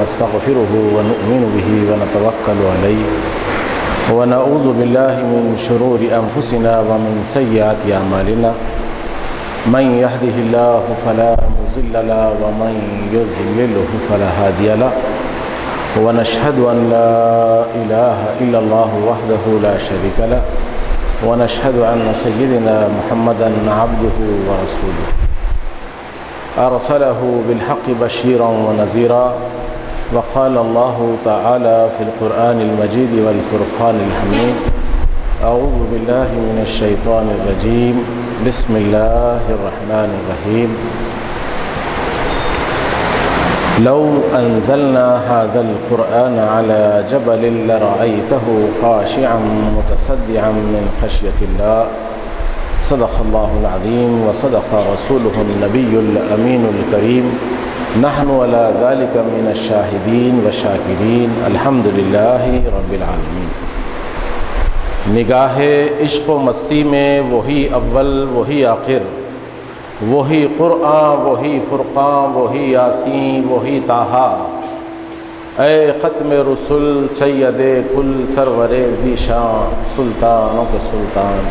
नस्तग़फ़िरुहु व नु'मिनु बिही व नतवक्कलु अलैहि व नऊज़ु बिल्लाहि मिन शुरूरि अनफुसिना व मिन सय्यिआति अमालिना मन यहदिहिल्लाहु फला मुज़िल्ल लहु व मन युज़्लिल्हु फला हादिय लहु व नशहदु अन ला इलाहा इल्लल्लाहु वहदहु ला शरीका लहु व नशहदु अन्न सय्यिदना मुहम्मदन अब्दुहु व रसूलुहु अरसलहु बिलहक़्क़ि बशीरन व नज़ीरा व क़ाल अल्लाहु तआला फ़िल क़ुरआनिल मजीद वल फ़ुरक़ानिल हमीद अऊज़ु बिल्लाहि मिनश शैतानिर रजीम बिस्मिल्लाहिर रहमानिर रहीम लौ अंज़लना हाज़ल क़ुरआन अला जबलिन लरअयतहु ख़ाशिअन मुतसद्दिअन मिन ख़श्यतिल्लाह सदक़ल्लाहुल अज़ीम व सदक़ रसूलुहुन नबियुल अमीनुल करीम नहनु अला ज़ालिका मिनश शाहिदीन व शाकिरीन अल्हम्दुलिल्लाहि रब्बिल आलमीन। निगाहे इश्क़ व मस्ती में वही अव्वल वही आखिर, वही क़ुरआन वही फ़ुरक़ान वही यासीन वही ताहा। ऐ ख़त्म रसूल सैयदे कुल सरवरे ज़ीशान सुल्तानों के सुल्तान,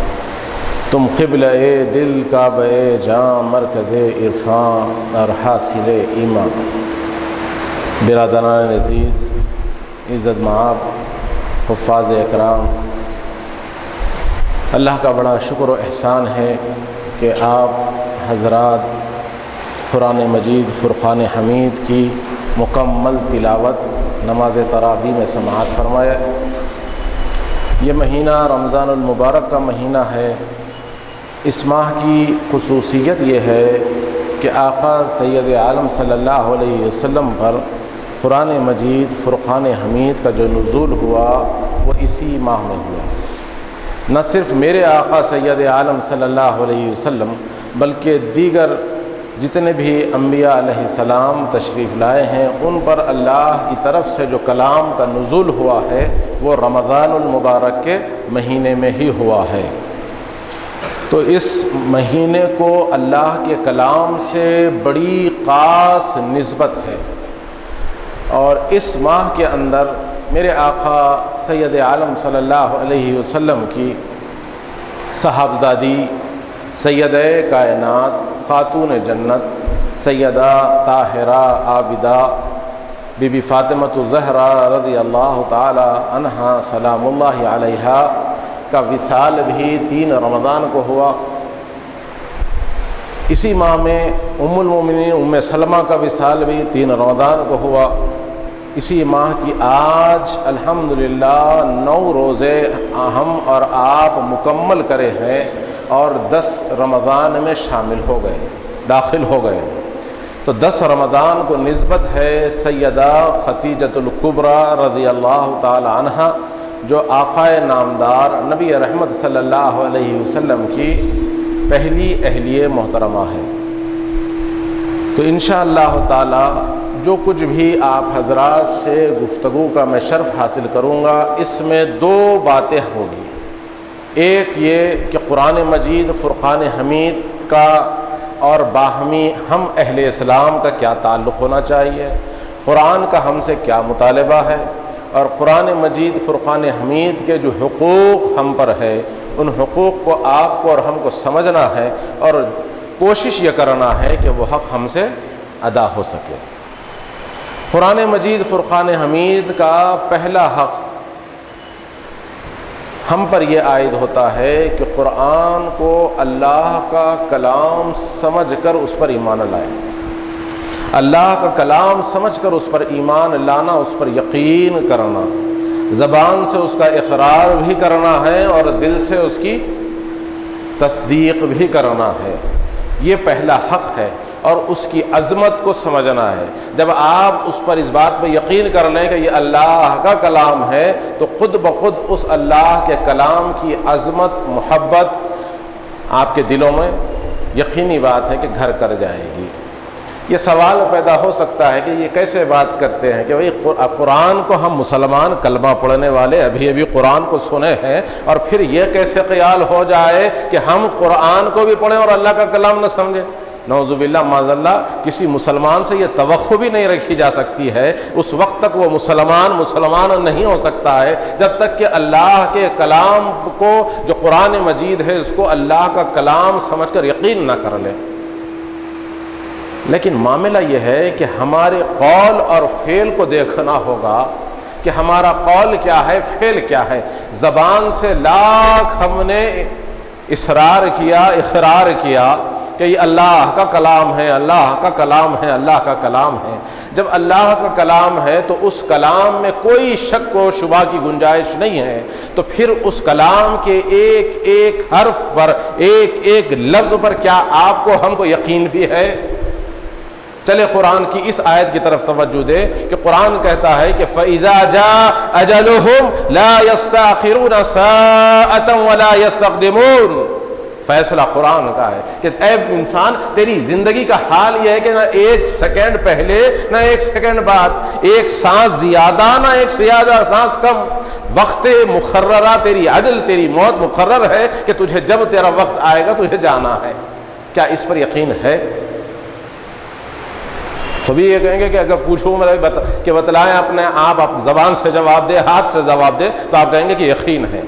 तुम क़िबला ए दिल काबा ए जाँ मरकज़ इरफ़ान और हासिल ईमान। बिरादरान अज़ीज़, इज़्ज़त माब, हुफ़्फ़ाज़ इकराम, अल्लाह का बड़ा शुक्र व एहसान है कि आप हज़रात क़ुरान मजीद फ़ुरक़ान हमीद की मुकम्मल तिलावत नमाज तरावी में समाअत फरमाया। ये महीना रमज़ानुल मुबारक का महीना है। इस माह की ख़ुसूसियत ये है कि आक़ा सैयद आलम सल्लल्लाहु अलैहि वसल्लम पर क़ुरान मजीद फ़ुरक़ान हमीद का जो नुज़ूल हुआ वो इसी माह में हुआ। न सिर्फ़ मेरे आक़ा सैयद आलम सल्लल्लाहु अलैहि वसल्लम बल्कि दीगर जितने भी अम्बिया अलैहिस्सलाम तशरीफ़ लाए हैं उन पर अल्लाह की तरफ से जो कलाम का नुज़ूल हुआ है वो रमज़ानुल मुबारक के महीने में ही हुआ है। तो इस महीने को अल्लाह के कलाम से बड़ी ख़ास निस्बत है और इस माह के अंदर मेरे आक़ा सैयद आलम सल्लल्लाहु अलैहि वसल्लम की साहबज़ादी सैयदे कायनात ख़ातून जन्नत सैयदा ताहिरा आबिदा बीबी फ़ातिमतु ज़हरा रज़ियल्लाहु ताला अन्हा सलामुल्लाहि अलैहा का विसाल भी 3 रमज़ान को हुआ। इसी माह में उम्मुल मोमिनीन उम्मे सलमा का विसाल भी 3 रमज़ान को हुआ। इसी माह की आज अल्हम्दुलिल्लाह 9 रोज़े हम और आप मुकम्मल करे हैं और 10 रमज़ान में शामिल हो गए, दाखिल हो गए। तो 10 रमज़ान को निस्बत है सैयदा खतीजतुल कुबरा रज़ियल्लाहु ताला अन्हा जो आक़ाए नामदार नबी रहमत सल्लल्लाहु अलैहि वसल्लम की पहली अहलिए मोहतरमा है। तो इंशाअल्लाह ताला जो कुछ भी आप हज़रात से गुफ्तगू का मैं शर्फ़ हासिल करूँगा इसमें 2 बातें होगी। एक ये कि क़ुरान मजीद फ़ुरक़ान हमीद का और बाहमी हम अहले इस्लाम का क्या ताल्लुक़ होना चाहिए, क़ुरान का हमसे क्या मुतालबा है और क़ुरान मजीद फ़ुरक़ान हमीद के जो हुकूक़ हम पर है उन हुकूक़ को आपको और हमको समझना है और कोशिश ये करना है कि वो हक़ हमसे अदा हो सके। क़ुरान मजीद फ़ुरक़ान हमीद का पहला हक़ हम पर यह आयद होता है कि क़ुरान को अल्लाह का कलाम समझकर उस पर ईमान लाए। अल्लाह का कलाम समझकर उस पर ईमान लाना, उस पर यकीन करना, ज़बान से उसका इक़रार भी करना है और दिल से उसकी तस्दीक़ भी करना है। ये पहला हक़ है और उसकी अज़मत को समझना है। जब आप उस पर इस बात पर यकीन कर लें कि ये अल्लाह का कलाम है तो ख़ुद ब खुद उस अल्लाह के कलाम की अज़मत मोहब्बत आपके दिलों में यकीनी बात है कि घर कर जाएगी। ये सवाल पैदा हो सकता है कि ये कैसे बात करते हैं कि भाई कुरान को हम मुसलमान कलमा पढ़ने वाले अभी अभी कुरान को सुने हैं और फिर ये कैसे ख्याल हो जाए कि हम कुरान को भी पढ़ें और अल्लाह का कलाम न समझें। नौजुबिल्ला माज़ल्ला किसी मुसलमान से ये तवक्को भी नहीं रखी जा सकती है, उस वक्त तक वो मुसलमान नहीं हो सकता है जब तक कि अल्लाह के कलाम को, जो कुरान मजीद है, उसको अल्लाह का कलाम समझकर यकीन ना कर ले। लेकिन मामला ये है कि हमारे कौल और फेल को देखना होगा कि हमारा कौल क्या है, फेल क्या है। ज़बान से लाख हमने इसरार किया, इकरार किया कि ये अल्लाह का कलाम है, अल्लाह का कलाम है, अल्लाह का कलाम है। जब अल्लाह का कलाम है तो उस कलाम में कोई शक व शुबा की गुंजाइश नहीं है, तो फिर उस कलाम के एक एक हर्फ पर, एक एक लफ्ज़ पर क्या आपको हमको यकीन भी है? चले कुरान की इस आयत की तरफ तवज्जो दे कि कुरान कहता है कि फ़इज़ा जाअ अजलुहुम ला यस्तअखिरून साअतन वला यस्तक़दिमून। फैसला कुरान का है कि ऐ इंसान, तेरी जिंदगी का हाल यह है कि ना एक सेकंड पहले ना एक सेकंड बाद, एक सांस ज्यादा ना एक ज्यादा सांस कम, वक्त मुकर्ररा, तेरी अजल, तेरी मौत मुकर्रर है कि तुझे जब तेरा वक्त आएगा तुझे जाना है। क्या इस पर यकीन है? सभी ये कहेंगे कि अगर पूछो मतलब कि बतलाएं अपने आप ज़बान से जवाब दे, हाथ से जवाब दे, तो आप कहेंगे कि यकीन है।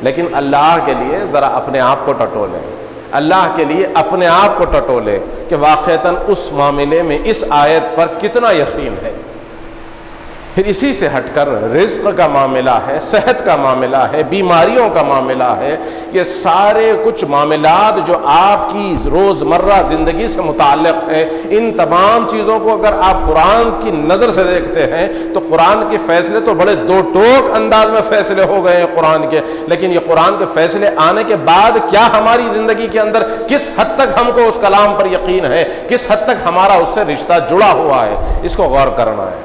लेकिन अल्लाह के लिए ज़रा अपने आप को टटोलें, अल्लाह के लिए अपने आप को टटोलें कि वाक़अतन उस मामले में इस आयत पर कितना यकीन है। फिर इसी से हटकर रिज़्क़ का मामला है, सेहत का मामला है, बीमारियों का मामला है, ये सारे कुछ मामलात जो आपकी रोज़मर्रा ज़िंदगी से मुताल्लिक़ है, इन तमाम चीज़ों को अगर आप कुरान की नज़र से देखते हैं तो कुरान के फ़ैसले तो बड़े दो टोक अंदाज में फ़ैसले हो गए हैं कुरान के। लेकिन ये कुरान के फ़ैसले आने के बाद क्या हमारी ज़िंदगी के अंदर किस हद तक हमको उस कलाम पर यकीन है, किस हद तक हमारा उससे रिश्ता जुड़ा हुआ है, इसको गौर करना है।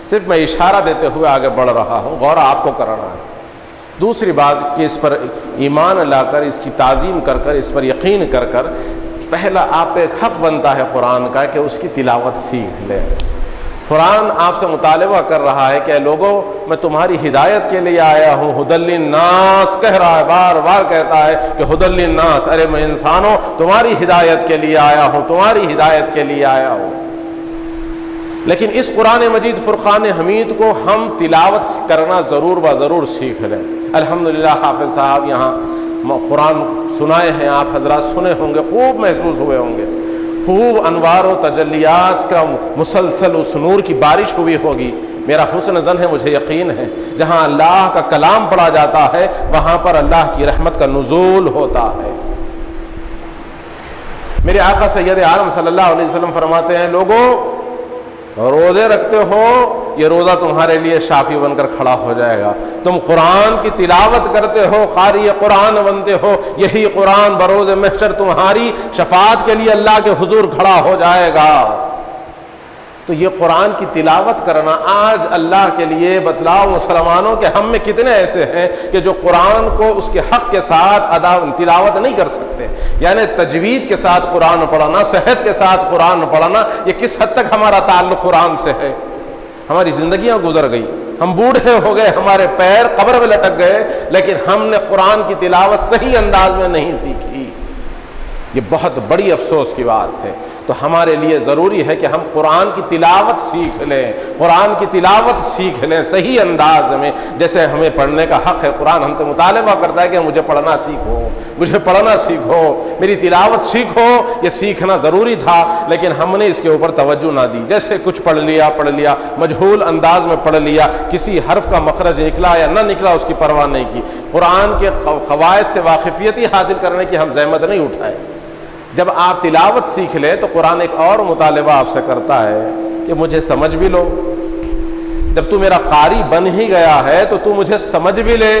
सिर्फ मैं इशारा देते हुए आगे बढ़ रहा हूँ, गौर आपको करना है। दूसरी बात कि इस पर ईमान लाकर, इसकी ताज़ीम कर कर, इस पर यकीन कर कर, पहला आप पे एक हक़ बनता है कुरान का कि उसकी तिलावत सीख लें। कुरान आपसे मुतालबा कर रहा है कि लोगों, मैं तुम्हारी हिदायत के लिए आया हूँ। हुदल्लिन नास कह रहा है, बार बार कहता है कि हुदल्लिन नास, अरे मैं इंसानों तुम्हारी हिदायत के लिए आया हूँ, तुम्हारी हिदायत के लिए आया हूँ। लेकिन इस कुरान मजीद फ़ुरक़ान हमीद को हम तिलावत करना ज़रूर व ज़रूर सीख लें। अल्हम्दुलिल्लाह हाफ़िज़ साहब यहाँ कुरान सुनाए हैं, आप हज़रात सुने होंगे, खूब महसूस हुए होंगे, खूब अनवार व तजल्लियात का मुसलसल उस नूर की बारिश हुई होगी। मेरा हुस्न ज़न है, मुझे यकीन है, जहाँ अल्लाह का कलाम पढ़ा जाता है वहाँ पर अल्लाह की रहमत का नुज़ूल होता है। मेरे आका सैयद आलम सल्लल्लाहु अलैहि वसल्लम फरमाते हैं, लोगों रोज़े रखते हो, ये रोज़ा तुम्हारे लिए शाफी बनकर खड़ा हो जाएगा। तुम कुरान की तिलावत करते हो, क़ारी कुरान बनते हो, यही कुरान बरोज़ महशर तुम्हारी शफ़ाअत के लिए अल्लाह के हुज़ूर खड़ा हो जाएगा। तो ये कुरान की तिलावत करना, आज अल्लाह के लिए बतलाओ मुसलमानों के हम में कितने ऐसे हैं कि जो कुरान को उसके हक़ के साथ अदा तिलावत नहीं कर सकते। यानी तजवीद के साथ कुरान पढ़ना, सेहत के साथ कुरान पढ़ना, ये किस हद तक हमारा ताल्लुक़ कुरान से है। हमारी ज़िंदगियाँ गुजर गई, हम बूढ़े हो गए, हमारे पैर कब्र में लटक गए, लेकिन हमने कुरान की तिलावत सही अंदाज में नहीं सीखी। ये बहुत बड़ी अफसोस की बात है। तो हमारे लिए ज़रूरी है कि हम कुरान की तिलावत सीख लें, कुरान की तिलावत सीख लें सही अंदाज में, जैसे हमें पढ़ने का हक़ है। कुरान हमसे मुतालबा करता है कि मुझे पढ़ना सीखो, मुझे पढ़ना सीखो, मेरी तिलावत सीखो। ये सीखना ज़रूरी था, लेकिन हमने इसके ऊपर तवज्जो ना दी। जैसे कुछ पढ़ लिया, मजहूल अंदाज में पढ़ लिया, किसी हर्फ का मखरज निकला या ना निकला उसकी परवाह नहीं की। कुरान के क़वायद से वाक़िफ़ियत ही हासिल करने की हम ज़हमत नहीं उठाए। जब आप तिलावत सीख ले तो कुरान एक और मुतालबा आपसे करता है कि मुझे समझ भी लो। जब तू मेरा कारी बन ही गया है तो तू मुझे समझ भी ले,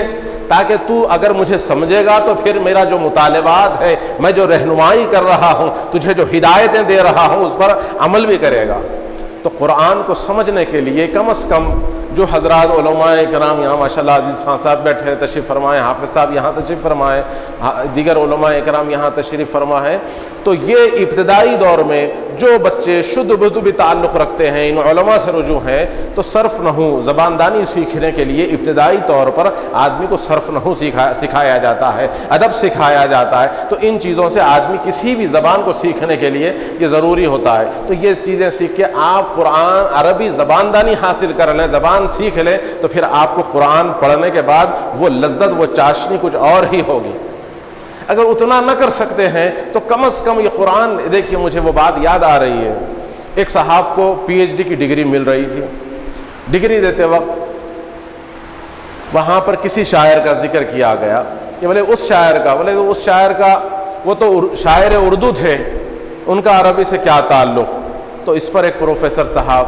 ताकि तू अगर मुझे समझेगा तो फिर मेरा जो मुतालबात है, मैं जो रहनुमाई कर रहा हूँ, तुझे जो हिदायतें दे रहा हूँ, उस पर अमल भी करेगा। तो कुरान को समझने के लिए कम अज़ कम जो हज़रात उलमाए किराम यहाँ माशाल्लाह अज़ीज़ खान साहब बैठे हैं, तशरीफ़ फरमाएँ, हाफ़िज़ साहब यहाँ तशरीफ़ फरमाएँ, दीगर उलमाए किराम यहाँ तशरीफ़ फरमा है। तो ये इब्तदाई दौर में जो बच्चे शुद्ध बुद्ध भी ताल्लुक़ रखते हैं, इन उलमा से रुजू हैं, तो सर्फ़ नहू ज़बानदानी सीखने के लिए इब्तदाई तौर पर आदमी को सर्फ़ नहू सिखाया जाता है, अदब सिखाया जाता है। तो इन चीज़ों से आदमी किसी भी ज़बान को सीखने के लिए ये ज़रूरी होता है। तो ये चीज़ें सीख के आप कुरान अरबी ज़बानदानी हासिल कर लें, ज़बान सीख लें, तो फिर आपको कुरान पढ़ने के बाद वो लज्जत, वो चाशनी कुछ और ही होगी। अगर उतना न कर सकते हैं तो कम से कम ये कुरान, देखिए मुझे वो बात याद आ रही है, एक साहब को PhD की डिग्री मिल रही थी। डिग्री देते वक्त वहाँ पर किसी शायर का जिक्र किया गया कि बोले उस शायर का, बोले उस शायर का, वो तो शायर उर्दू थे, उनका अरबी से क्या ताल्लुक़। तो इस पर एक प्रोफेसर साहब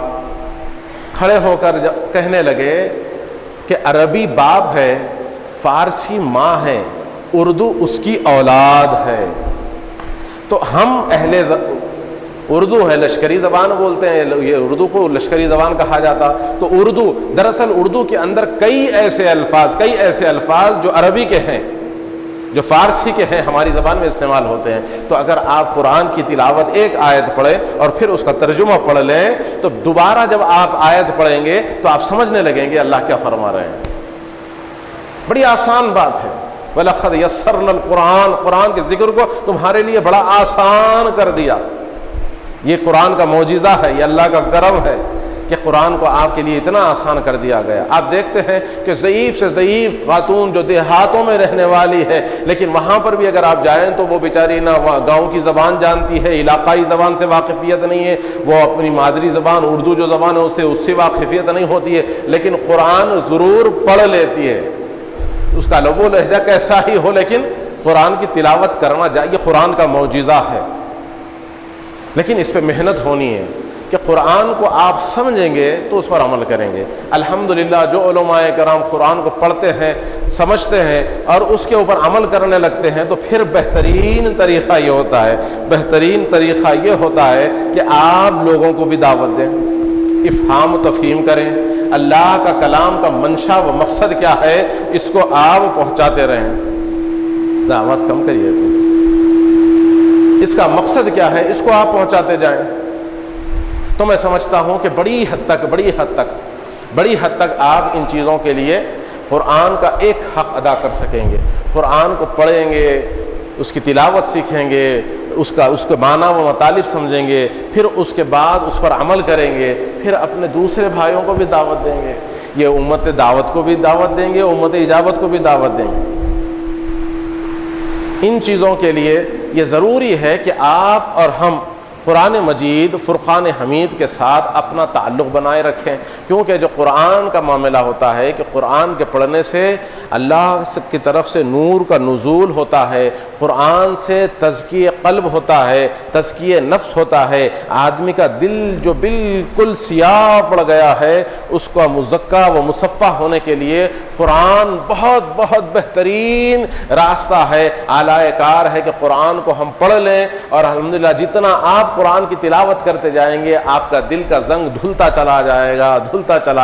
खड़े होकर कहने लगे कि अरबी बाप है, फ़ारसी माँ है, उर्दू उसकी औलाद है। तो हम अहले उर्दू है, लश्करी ज़बान बोलते हैं, ये उर्दू को लश्करी ज़बान कहा जाता। तो उर्दू, दरअसल उर्दू के अंदर कई ऐसे अल्फाज जो अरबी के हैं, जो फ़ारसी के हैं, हमारी ज़बान में इस्तेमाल होते हैं। तो अगर आप कुरान की तिलावत एक आयत पढ़ें और फिर उसका तर्जुमा पढ़ लें, तो दोबारा जब आप आयत पढ़ेंगे तो आप समझने लगेंगे अल्लाह क्या फरमा रहे हैं। बड़ी आसान बात है। वलक़द यस्सरनल कुरान, कुरान के जिक्र को तुम्हारे लिए बड़ा आसान कर दिया। ये कुरान का मौजिज़ा है, ये अल्लाह का करम है कि कुरान को आपके लिए इतना आसान कर दिया गया। आप देखते हैं कि ज़ईफ़ से ज़ईफ़ खातून जो देहातों में रहने वाली है, लेकिन वहाँ पर भी अगर आप जाएँ तो वो बेचारी ना गाँव की ज़बान जानती है, इलाक़ाई ज़बान से वाक़िफ़ियत नहीं है, वो अपनी मादरी ज़बान उर्दू जो ज़बान है उससे वाक़िफ़ियत नहीं होती है, लेकिन कुरान ज़रूर पढ़ लेती है। उसका लबो लहजा कैसा ही हो, लेकिन कुरान की तिलावत करना चाहिए। कुरान का मौजिज़ा है, लेकिन इस पर मेहनत होनी है कि कुरान को आप समझेंगे तो उस पर अमल करेंगे। अल्हम्दुलिल्लाह जो उलमाए कराम कुरान को पढ़ते हैं, समझते हैं और उसके ऊपर अमल करने लगते हैं, तो फिर बेहतरीन तरीक़ा ये होता है कि आप लोगों को भी दावत दें, इफ़हाम तफ़हीम करें, अल्लाह का कलाम का मंशा व मकसद क्या है इसको आप पहुँचाते रहें। आवाज़ कम करिए, इसका मकसद क्या है इसको आप पहुँचाते जाएं। तो मैं समझता हूँ कि बड़ी हद तक आप इन चीज़ों के लिए कुरान का एक हक़ अदा कर सकेंगे। कुरान को पढ़ेंगे, उसकी तिलावत सीखेंगे, उसके माना व मतलब समझेंगे, फिर उसके बाद उस पर अमल करेंगे, फिर अपने दूसरे भाइयों को भी दावत देंगे। ये उम्मत दावत को भी दावत देंगे, उम्मत इजाबत को भी दावत देंगे। इन चीज़ों के लिए ये ज़रूरी है कि आप और हम कुरान मजीद फ़ुरक़ान हमीद के साथ अपना ताल्लुक़ बनाए रखें, क्योंकि जो कुरान का मामला होता है कि कुरान के पढ़ने से अल्लाह की तरफ से नूर का नुज़ूल होता है, कुरान से तज़किए क़ल्ब होता है, तज़किए नफ्स होता है। आदमी का दिल जो बिल्कुल सियाह पड़ गया है उसका मुज़क्का व मुसफ़्फ़ा होने के लिए कुरान बहुत बेहतरीन रास्ता है, आलाए कार है कि कुरान को हम पढ़ लें। और अल्हम्दुलिल्लाह जितना आप कुरान की तिलावत करते जाएंगे आपका दिल का जंग धुलता चला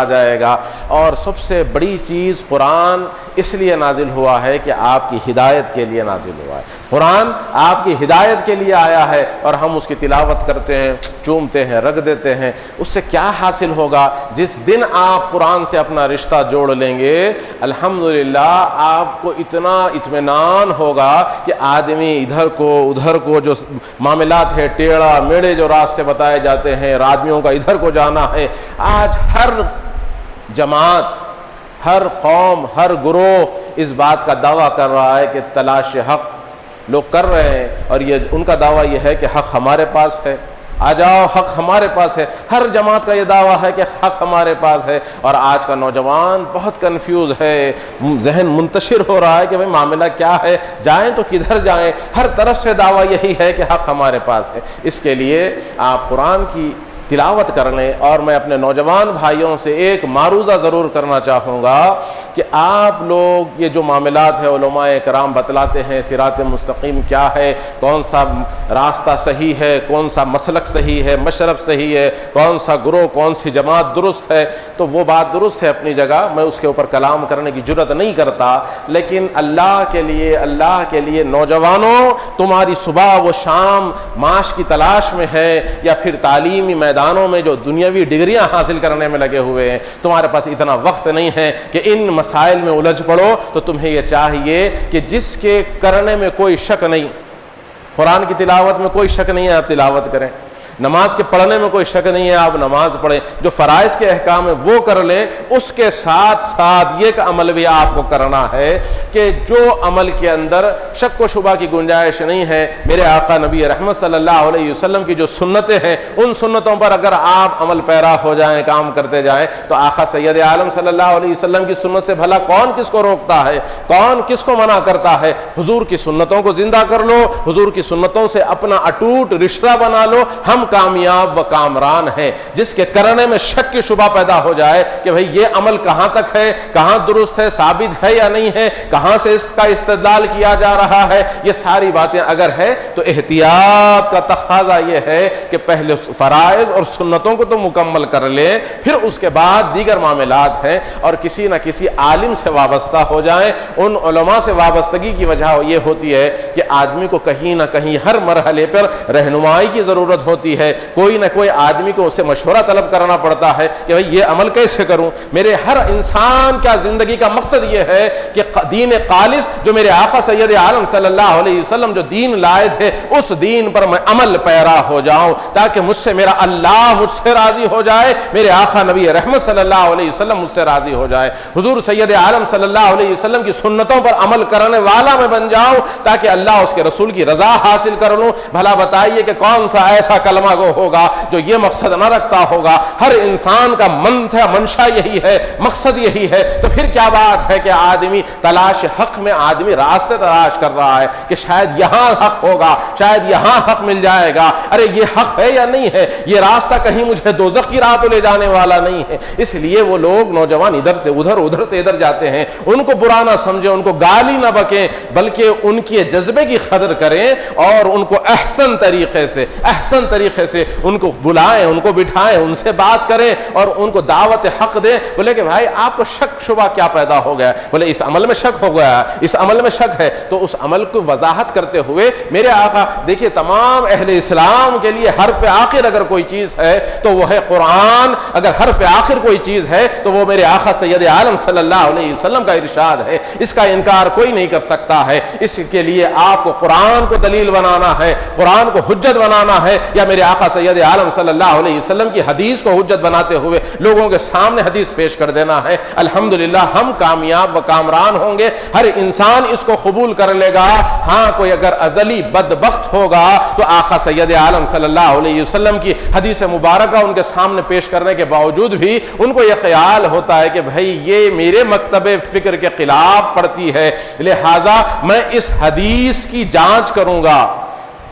जाएगा। और सबसे बड़ी चीज़, कुरान इसलिए नाजिल हुआ है कि आपकी हिदायत के लिए नाजिल हुआ है। कुरान आपकी हिदायत के लिए आया है और हम उसकी तिलावत करते हैं, चूमते हैं, रख देते हैं। उससे क्या हासिल होगा? जिस दिन आप कुरान से अपना रिश्ता जोड़ लेंगे, अल्हम्दुलिल्लाह आपको इतना इत्मीनान होगा कि आदमी इधर को उधर को जो मामलात है, टेढ़ा मेढ़े जो रास्ते बताए जाते हैं, आदमियों का इधर को जाना है, आज हर जमात, हर कौम, हर गुरोह इस बात का दावा कर रहा है कि तलाश हक़ लोग कर रहे हैं, और ये उनका दावा ये है कि हक़ हमारे पास है, आ जाओ हक़ हमारे पास है। हर जमात का ये दावा है कि हक़ हमारे पास है। और आज का नौजवान बहुत कन्फ्यूज़ है, जहन मुंतशिर हो रहा है कि भाई मामला क्या है, जाएं तो किधर जाएं। हर तरफ से दावा यही है कि हक़ हमारे पास है। इसके लिए आप कुरान की तिलावत कर लें। और मैं अपने नौजवान भाइयों से एक मारूज़ा ज़रूर करना चाहूँगा कि आप लोग ये जो मामलात है, उलमाए कराम बतलाते हैं सिरात मुस्तकीम क्या है, कौन सा रास्ता सही है, कौन सा मसलक सही है, मशरब सही है, कौन सा गुरोह, कौन सी जमात दुरुस्त है, तो वो बात दुरुस्त है अपनी जगह, मैं उसके ऊपर कलाम करने की जुर्रत नहीं करता। लेकिन अल्लाह के लिए नौजवानों, तुम्हारी सुबह व शाम माश की तलाश में है या फिर तालीमी मैदानों में जो दुनियावी डिग्रियां हासिल करने में लगे हुए हैं, तुम्हारे पास इतना वक्त नहीं है कि इन मसाइल में उलझ पड़ो। तो तुम्हें यह चाहिए कि जिसके करने में कोई शक नहीं, कुरान की तिलावत में कोई शक नहीं है, आप तिलावत करें। नमाज के पढ़ने में कोई शक नहीं है, आप नमाज पढ़ें। जो फ़राइज़ के अहकाम है वो कर लें। उसके साथ साथ ये अमल भी आपको करना है कि जो अमल के अंदर शक व शुबा की गुंजाइश नहीं है, मेरे आका नबी रहमत सल्लल्लाहु अलैहि वसल्लम की जो सुन्नतें हैं, उन सुन्नतों पर अगर आप अमल पैरा हो जाएं, काम करते जाएं, तो आका सैयद आलम सल्लल्लाहु अलैहि वसल्लम की सुन्नत से भला कौन किसको रोकता है, कौन किसको मना करता है। हुजूर की सुन्नतों को जिंदा कर लो, हुजूर की सुन्नतों से अपना अटूट रिश्ता बना लो। हम कामयाब व कामरान है। जिसके करने में शक की शुबा पैदा हो जाए कि भाई ये अमल कहां तक है, कहां दुरुस्त है, साबित है या नहीं है, कहां से इसका इस्तेदलाल किया जा रहा है, ये सारी बातें अगर है तो एहतियात का तकाजा ये है कि पहले फराइज और सुन्नतों को तो मुकम्मल कर ले, फिर उसके बाद दीगर मामलात हैं और किसी न किसी आलिम से वाबस्ता हो जाए। उन उलमा से वाबस्तगी की वजह ये होती है कि आदमी को कहीं ना कहीं हर मरहले पर रहनुमाई की ज़रूरत होती है। कोई ना कोई आदमी को उससे मशवरा तलब करना पड़ता है कि भाई ये अमल कैसे करूं। मेरे हर इंसान का जिंदगी का मकसद ये है कि दीन खालिस जो मेरे आका सैयद आलम सल्लल्लाहु अलैहि वसल्लम जो दीन लाए थे, उस दीन पर मैं अमल पैरा हो जाऊं, ताकि मुझसे मेरा अल्लाह मुझसे राजी हो जाए, मेरे आका नबी रहमत सल्लल्लाहु अलैहि वसल्लम मुझसे राजी हो जाए। हुजूर सैयद आलम सल्लल्लाहु अलैहि वसल्लम की सुन्नतों पर अमल करने वाला मैं बन जाऊं, ताकि अल्लाह उसके रसूल की रजा हासिल कर लूं। भला बताइए कि कौन सा ऐसा कलमा गो होगा जो ये मकसद न रखता होगा। हर इंसान का मंशा यही है, मकसद यही है। तो फिर क्या बात है कि आदमी तलाश हक में आदमी रास्ते तलाश कर रहा है कि शायद यहां हक होगा, शायद यहां हक मिल जाएगा। अरे ये हक है या नहीं है, ये रास्ता कहीं मुझे दोज़ख की राह तो ले जाने वाला नहीं है। इसलिए वो लोग नौजवान इधर से उधर, उधर से इधर जाते हैं। उनको बुरा ना समझे, उनको गाली ना बकें, बल्कि उनके जज्बे की कदर करें और उनको अहसन तरीके से उनको बुलाएं, उनको बिठाएं, उनसे बात करें और उनको दावत हक दें। बोले कि भाई आपको शक शुबा क्या पैदा हो गया, बोले इस अमल में शक हो गया, इस अमल में शक है, तो उस अमल को वजाहत करते हुए मेरे आका देखिए तमाम अहले इस्लाम के लिए हर्फ आखिर अगर कोई चीज है तो वो है कुरान। अगर हर्फ आखिर कोई चीज है तो वो मेरे आका सैयद आलम सल्लल्लाहु अलैहि वसल्लम का इरशाद है। इसका इनकार कोई नहीं कर सकता है। इसके लिए आपको कुरान को दलील बनाना है, कुरान को हुज्जत बनाना है, या मेरे आका सैयद आलम सल्लल्लाहु अलैहि वसल्लम की हदीस को हुज्जत बनाते हुए लोगों के सामने हदीस पेश कर देना है। अल्हम्दुलिल्लाह हम कामयाब व कामरान होंगे। हर इंसान इसको कबूल कर लेगा। हाँ, कोई अगर अजली बदबख्त होगा तो आका सैयद आलम सल्लल्लाहु अलैहि वसल्लम की हदीस मुबारका उनके सामने पेश करने के बावजूद भी उनको यह ख्याल होता है कि भाई ये मेरे मकतबे फिक्र के खिलाफ पड़ती है, लिहाजा मैं इस हदीस की जांच करूंगा।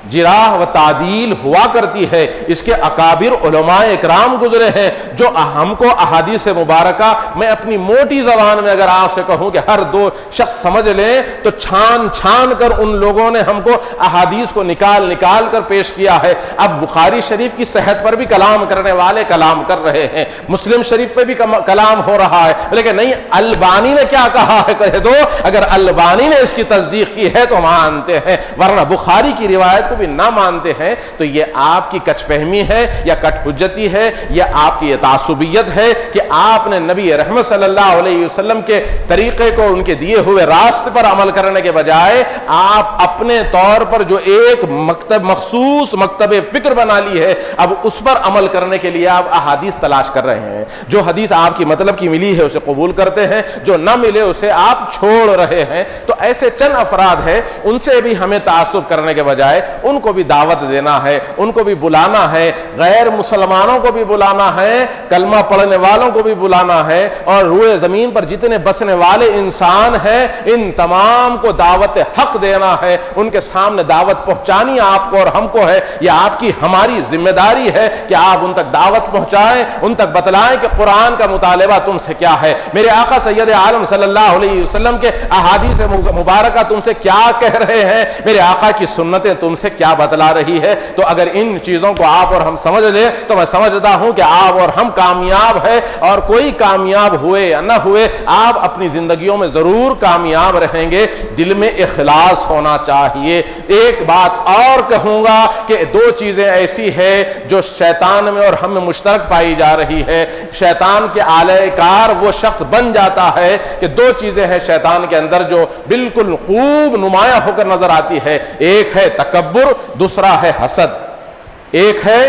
जिराह व तादील हुआ करती है। इसके अकाबिर उलमाए इकराम गुजरे हैं जो हमको अहादीस मुबारका मैं अपनी मोटी जबान में अगर आपसे कहूं कि हर दो शख्स समझ लें तो छान छान कर उन लोगों ने हमको अहादीस को निकाल निकाल कर पेश किया है। अब बुखारी शरीफ की सेहत पर भी कलाम करने वाले कलाम कर रहे हैं, मुस्लिम शरीफ पे भी कलाम हो रहा है, लेकिन नहीं अल्बानी ने क्या कहा है कह दो। अगर अल्बानी ने इसकी तस्दीक की है तो मानते हैं, वरना बुखारी की रिवायत भी ना मानते हैं। तो ये आपकी कचफहमी है या कटहुज्जती है या आपकी ये तासुबियत है कि आपने नबी रहमत सल्लल्लाहु अलैहि वसल्लम के तरीके को, उनके दिए हुए रास्ते पर अमल करने के बजाय आप अपने तौर पर जो एक मखसूस मकतब फिक्र बना ली है, अब उस पर अमल करने के लिए आप अहादीस तलाश कर रहे हैं। जो हदीस आपकी मतलब की मिली है उसे कबूल करते हैं, जो ना मिले उसे आप छोड़ रहे हैं। तो ऐसे चंद अफराद हैं, उनसे भी हमें तासुब करने के बजाय उनको भी दावत देना है, उनको भी बुलाना है, गैर मुसलमानों को भी बुलाना है, कलमा पढ़ने वालों को भी बुलाना है, और रूए जमीन पर जितने बसने वाले इंसान हैं इन तमाम को दावत हक देना है, उनके सामने दावत पहुंचानी आपको और हमको है। यह आपकी हमारी जिम्मेदारी है कि आप उन तक दावत पहुंचाएं, उन तक बतलाएं कि कुरान का मुतालिबा तुमसे क्या है, मेरे आका सैयद आलम सल्लल्लाहु अलैहि वसल्लम के अहादीस मुबारका तुमसे क्या कह रहे हैं, मेरे आका की सुन्नतें तुमसे क्या बतला रही है। तो अगर इन चीजों को आप और हम समझ ले तो मैं समझता हूं कि आप और हम कामयाब है, और कोई कामयाब हुए या ना हुए आप अपनी जिंदगियों में जरूर कामयाब रहेंगे। दिल में इखलास होना चाहिए। एक बात और कहूंगा कि दो चीजें ऐसी है जो शैतान में और हम में मुश्तरक पाई जा रही है। शैतान के आलयकार वो शख्स बन जाता है कि दो चीजें हैं शैतान के अंदर जो बिल्कुल खूब नुमाया होकर नजर आती है। एक है तकब्बुर, दूसरा है हसद। एक है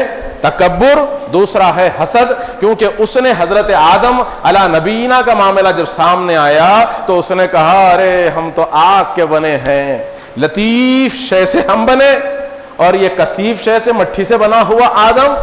तकब्बुर, दूसरा है हसद। क्योंकि उसने हजरत आदम अला नबीना का मामला जब सामने आया तो उसने कहा अरे हम तो आग के बने हैं, लतीफ शय से हम बने और ये कसीफ शय से मट्टी से बना हुआ आदम।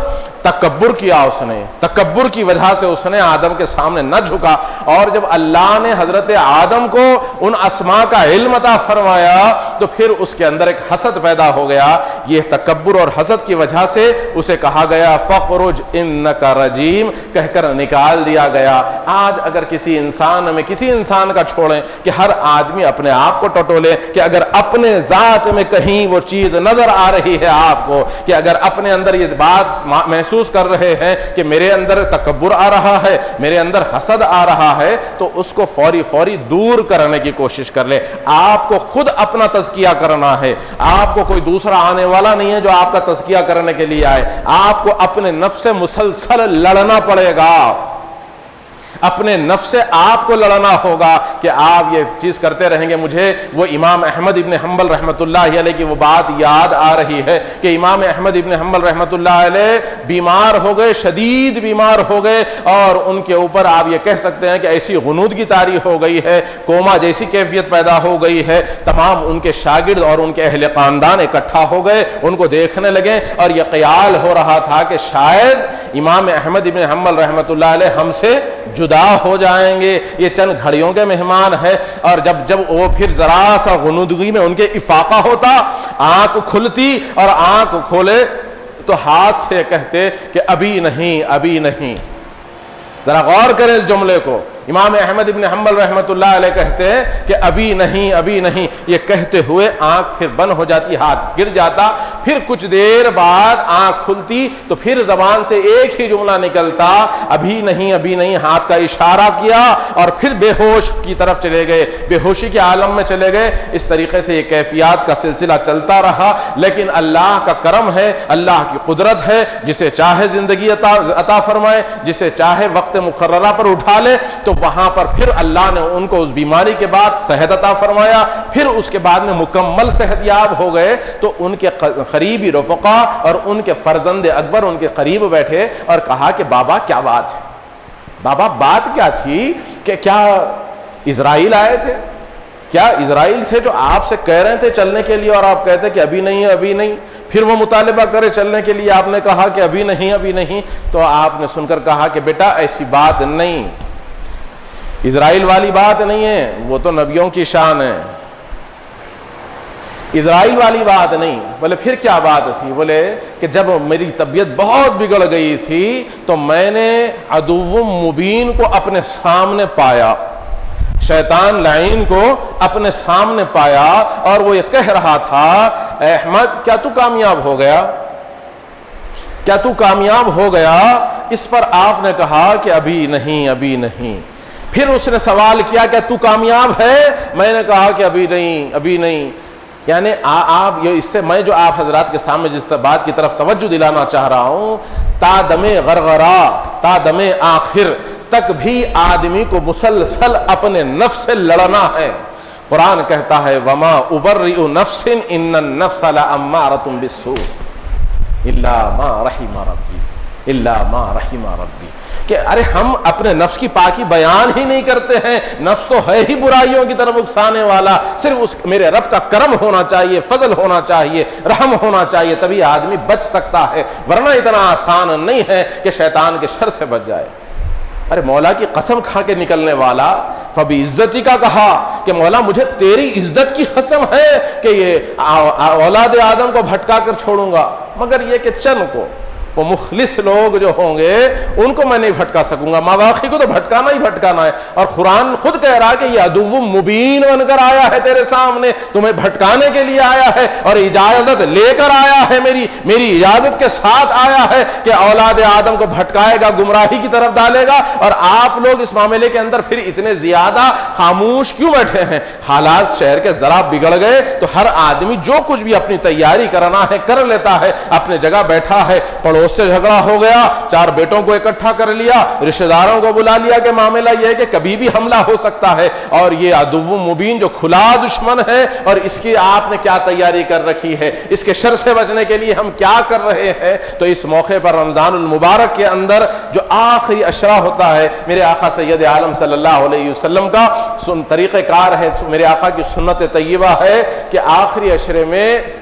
तकब्बुर किया उसने, तकब्बुर की वजह से उसने आदम के सामने न झुका। और जब अल्लाह ने हजरत आदम को उन अस्मा का इल्म अता फरमाया तो फिर उसके अंदर एक हसद पैदा हो गया। ये तकब्बुर और हसद की वजह से उसे कहा गया फखरुज इन्नका रजीम, कहकर निकाल दिया गया। आज अगर किसी इंसान में, किसी इंसान का छोड़ें कि हर आदमी अपने आप को टटोले कि अगर अपने जात में कहीं वो चीज नजर आ रही है आपको, कि अगर अपने अंदर ये बात महसूस कर रहे हैं कि मेरे अंदर तकब्बुर आ रहा है, मेरे अंदर हसद आ रहा है, तो उसको फौरी फौरी दूर करने की कोशिश कर ले। आपको खुद अपना तज़किया करना है, आपको कोई दूसरा आने वाला नहीं है जो आपका तज़किया करने के लिए आए। आपको अपने नफ्स से मुसलसल लड़ना पड़ेगा, अपने नफ्स से आपको लड़ना होगा कि आप ये चीज करते रहेंगे। मुझे वो इमाम अहमद इब्न हम्बल रहमतुल्लाह अलैह की वो बात याद आ रही है कि इमाम अहमद इब्न हम्बल रहमतुल्लाह अलैह बीमार हो गए, शदीद बीमार हो गए, और उनके ऊपर आप ये कह सकते हैं कि ऐसी गुनूदगी तारी हो गई है, कोमा जैसी कैफियत पैदा हो गई है। तमाम उनके शागिर्द और उनके अहले खानदान इकट्ठा हो गए, उनको देखने लगे, और यह ख्याल हो रहा था कि शायद इमाम अहमद इब्न हम्बल रहमतुल्लाह अलैह हमसे जुदा हो जाएंगे, ये चंद घड़ियों के मेहमान है। और जब जब वो फिर जरा सा गुनूदगी में उनके इफाका होता, आंख खुलती और आंख खोले तो हाथ से कहते कि अभी नहीं, अभी नहीं। जरा गौर करें इस जुमले को। इमाम अहमद इब्न हम्बल रहमतुल्लाह अलैह कहते हैं कि अभी नहीं, अभी नहीं। ये कहते हुए आंख फिर बंद हो जाती, हाथ गिर जाता, फिर कुछ देर बाद आंख खुलती तो फिर जबान से एक ही जुमला निकलता, अभी नहीं, अभी नहीं। हाथ का इशारा किया और फिर बेहोश की तरफ चले गए, बेहोशी के आलम में चले गए। इस तरीके से ये कैफियत का सिलसिला चलता रहा। लेकिन अल्लाह का करम है, अल्लाह की कुदरत है, जिसे चाहे जिंदगी अता फरमाए, जिसे चाहे वक्त मुकर्ररा पर उठा ले, तो वहां पर फिर अल्लाह ने उनको उस बीमारी के बाद सेहत अता फरमाया। फिर उसके बाद में मुकम्मल सेहतयाब हो गए तो उनके करीबी रफ़क़ा और उनके फर्जंद अकबर उनके करीब बैठे और कहा कि बाबा क्या बात है, बाबा बात क्या थी, कि क्या इजराइल आए थे, क्या इजराइल थे जो आपसे कह रहे थे चलने के लिए और आप कहते कि अभी नहीं है, अभी नहीं। फिर वो मुतालिबा करे चलने के लिए, आपने कहा कि अभी नहीं, अभी नहीं। तो आपने सुनकर कहा कि बेटा ऐसी बात नहीं, इजराइल वाली बात नहीं है, वो तो नबियों की शान है, इजराइल वाली बात नहीं। बोले फिर क्या बात थी? बोले कि जब मेरी तबीयत बहुत बिगड़ गई थी तो मैंने अदुव्वुम मुबीन को अपने सामने पाया, शैतान लाइन को अपने सामने पाया, और वो ये कह रहा था अहमद क्या तू कामयाब हो गया, क्या तू कामयाब हो गया? इस पर आपने कहा कि अभी नहीं, अभी नहीं। फिर उसने सवाल किया क्या तू कामयाब है? मैंने कहा कि अभी नहीं, अभी नहीं। यानी आप ये इससे मैं जो आप हजरात के सामने जिस बात की तरफ तवज्जो दिलाना चाह रहा हूं, तादमे गरगरा, तादमे आखिर तक भी आदमी को मुसलसल अपने नफ्स से लड़ना है। कुरान कहता है वमा उबर्रिउ नफ्सिन इन्नन नफ्स लअम्मारतुम बिस्सू इल्ला मा रहिमा रब्बी, इल्ला मा रहिमा रब्बी। कि अरे हम अपने नफ्स की पाकी बयान ही नहीं करते हैं, नफ्स तो है ही बुराइयों की तरफ उकसाने वाला, सिर्फ उस मेरे रब का करम होना चाहिए, फजल होना चाहिए, रहम होना चाहिए, तभी आदमी बच सकता है, वरना इतना आसान नहीं है कि शैतान के शर से बच जाए। अरे मौला की कसम खा के निकलने वाला फबी इज्जती का कहा कि मौला मुझे तेरी इज्जत की कसम है कि ये औलाद आदम को भटका कर छोड़ूंगा, मगर ये कि चंद को, वो मुखलिस लोग जो होंगे उनको मैं नहीं भटका सकूंगा, मावाखी को तो भटकाना ही भटकाना है। और कुरान खुद कह रहा है कि ये अदुव्वुम मुबीन बनकर आया है तेरे सामने, तुम्हें भटकाने के लिए आया है और इजाजत लेकर आया है, मेरी इजाजत के साथ आया है कि औलाद आदम को भटकाएगा, गुमराही की तरफ डालेगा। और आप लोग इस मामले के अंदर फिर इतने ज्यादा खामोश क्यों बैठे हैं? हालात शहर के जरा बिगड़ गए तो हर आदमी जो कुछ भी अपनी तैयारी करना है कर लेता है, अपने जगह बैठा है, उससे झगड़ा हो गया, 4 बेटों को इकट्ठा कर लिया, रिश्तेदारों को बुला लिया कि मामला यह है कि कभी भी हमला हो सकता है और ये अदुव्वुम मुबीन जो खुला दुश्मन है, और इसकी आपने क्या तैयारी कर रखी है, इसके शर से बचने के लिए हम क्या कर रहे हैं। तो इस मौके पर रमजानुल मुबारक के अंदर जो आखिरी अशरा होता है, मेरे आका सैयद आलम सल्लल्लाहु अलैहि वसल्लम का तरीक़ेकार है, मेरे आका की सुन्नत तय्यबा है कि आखिरी अशरे में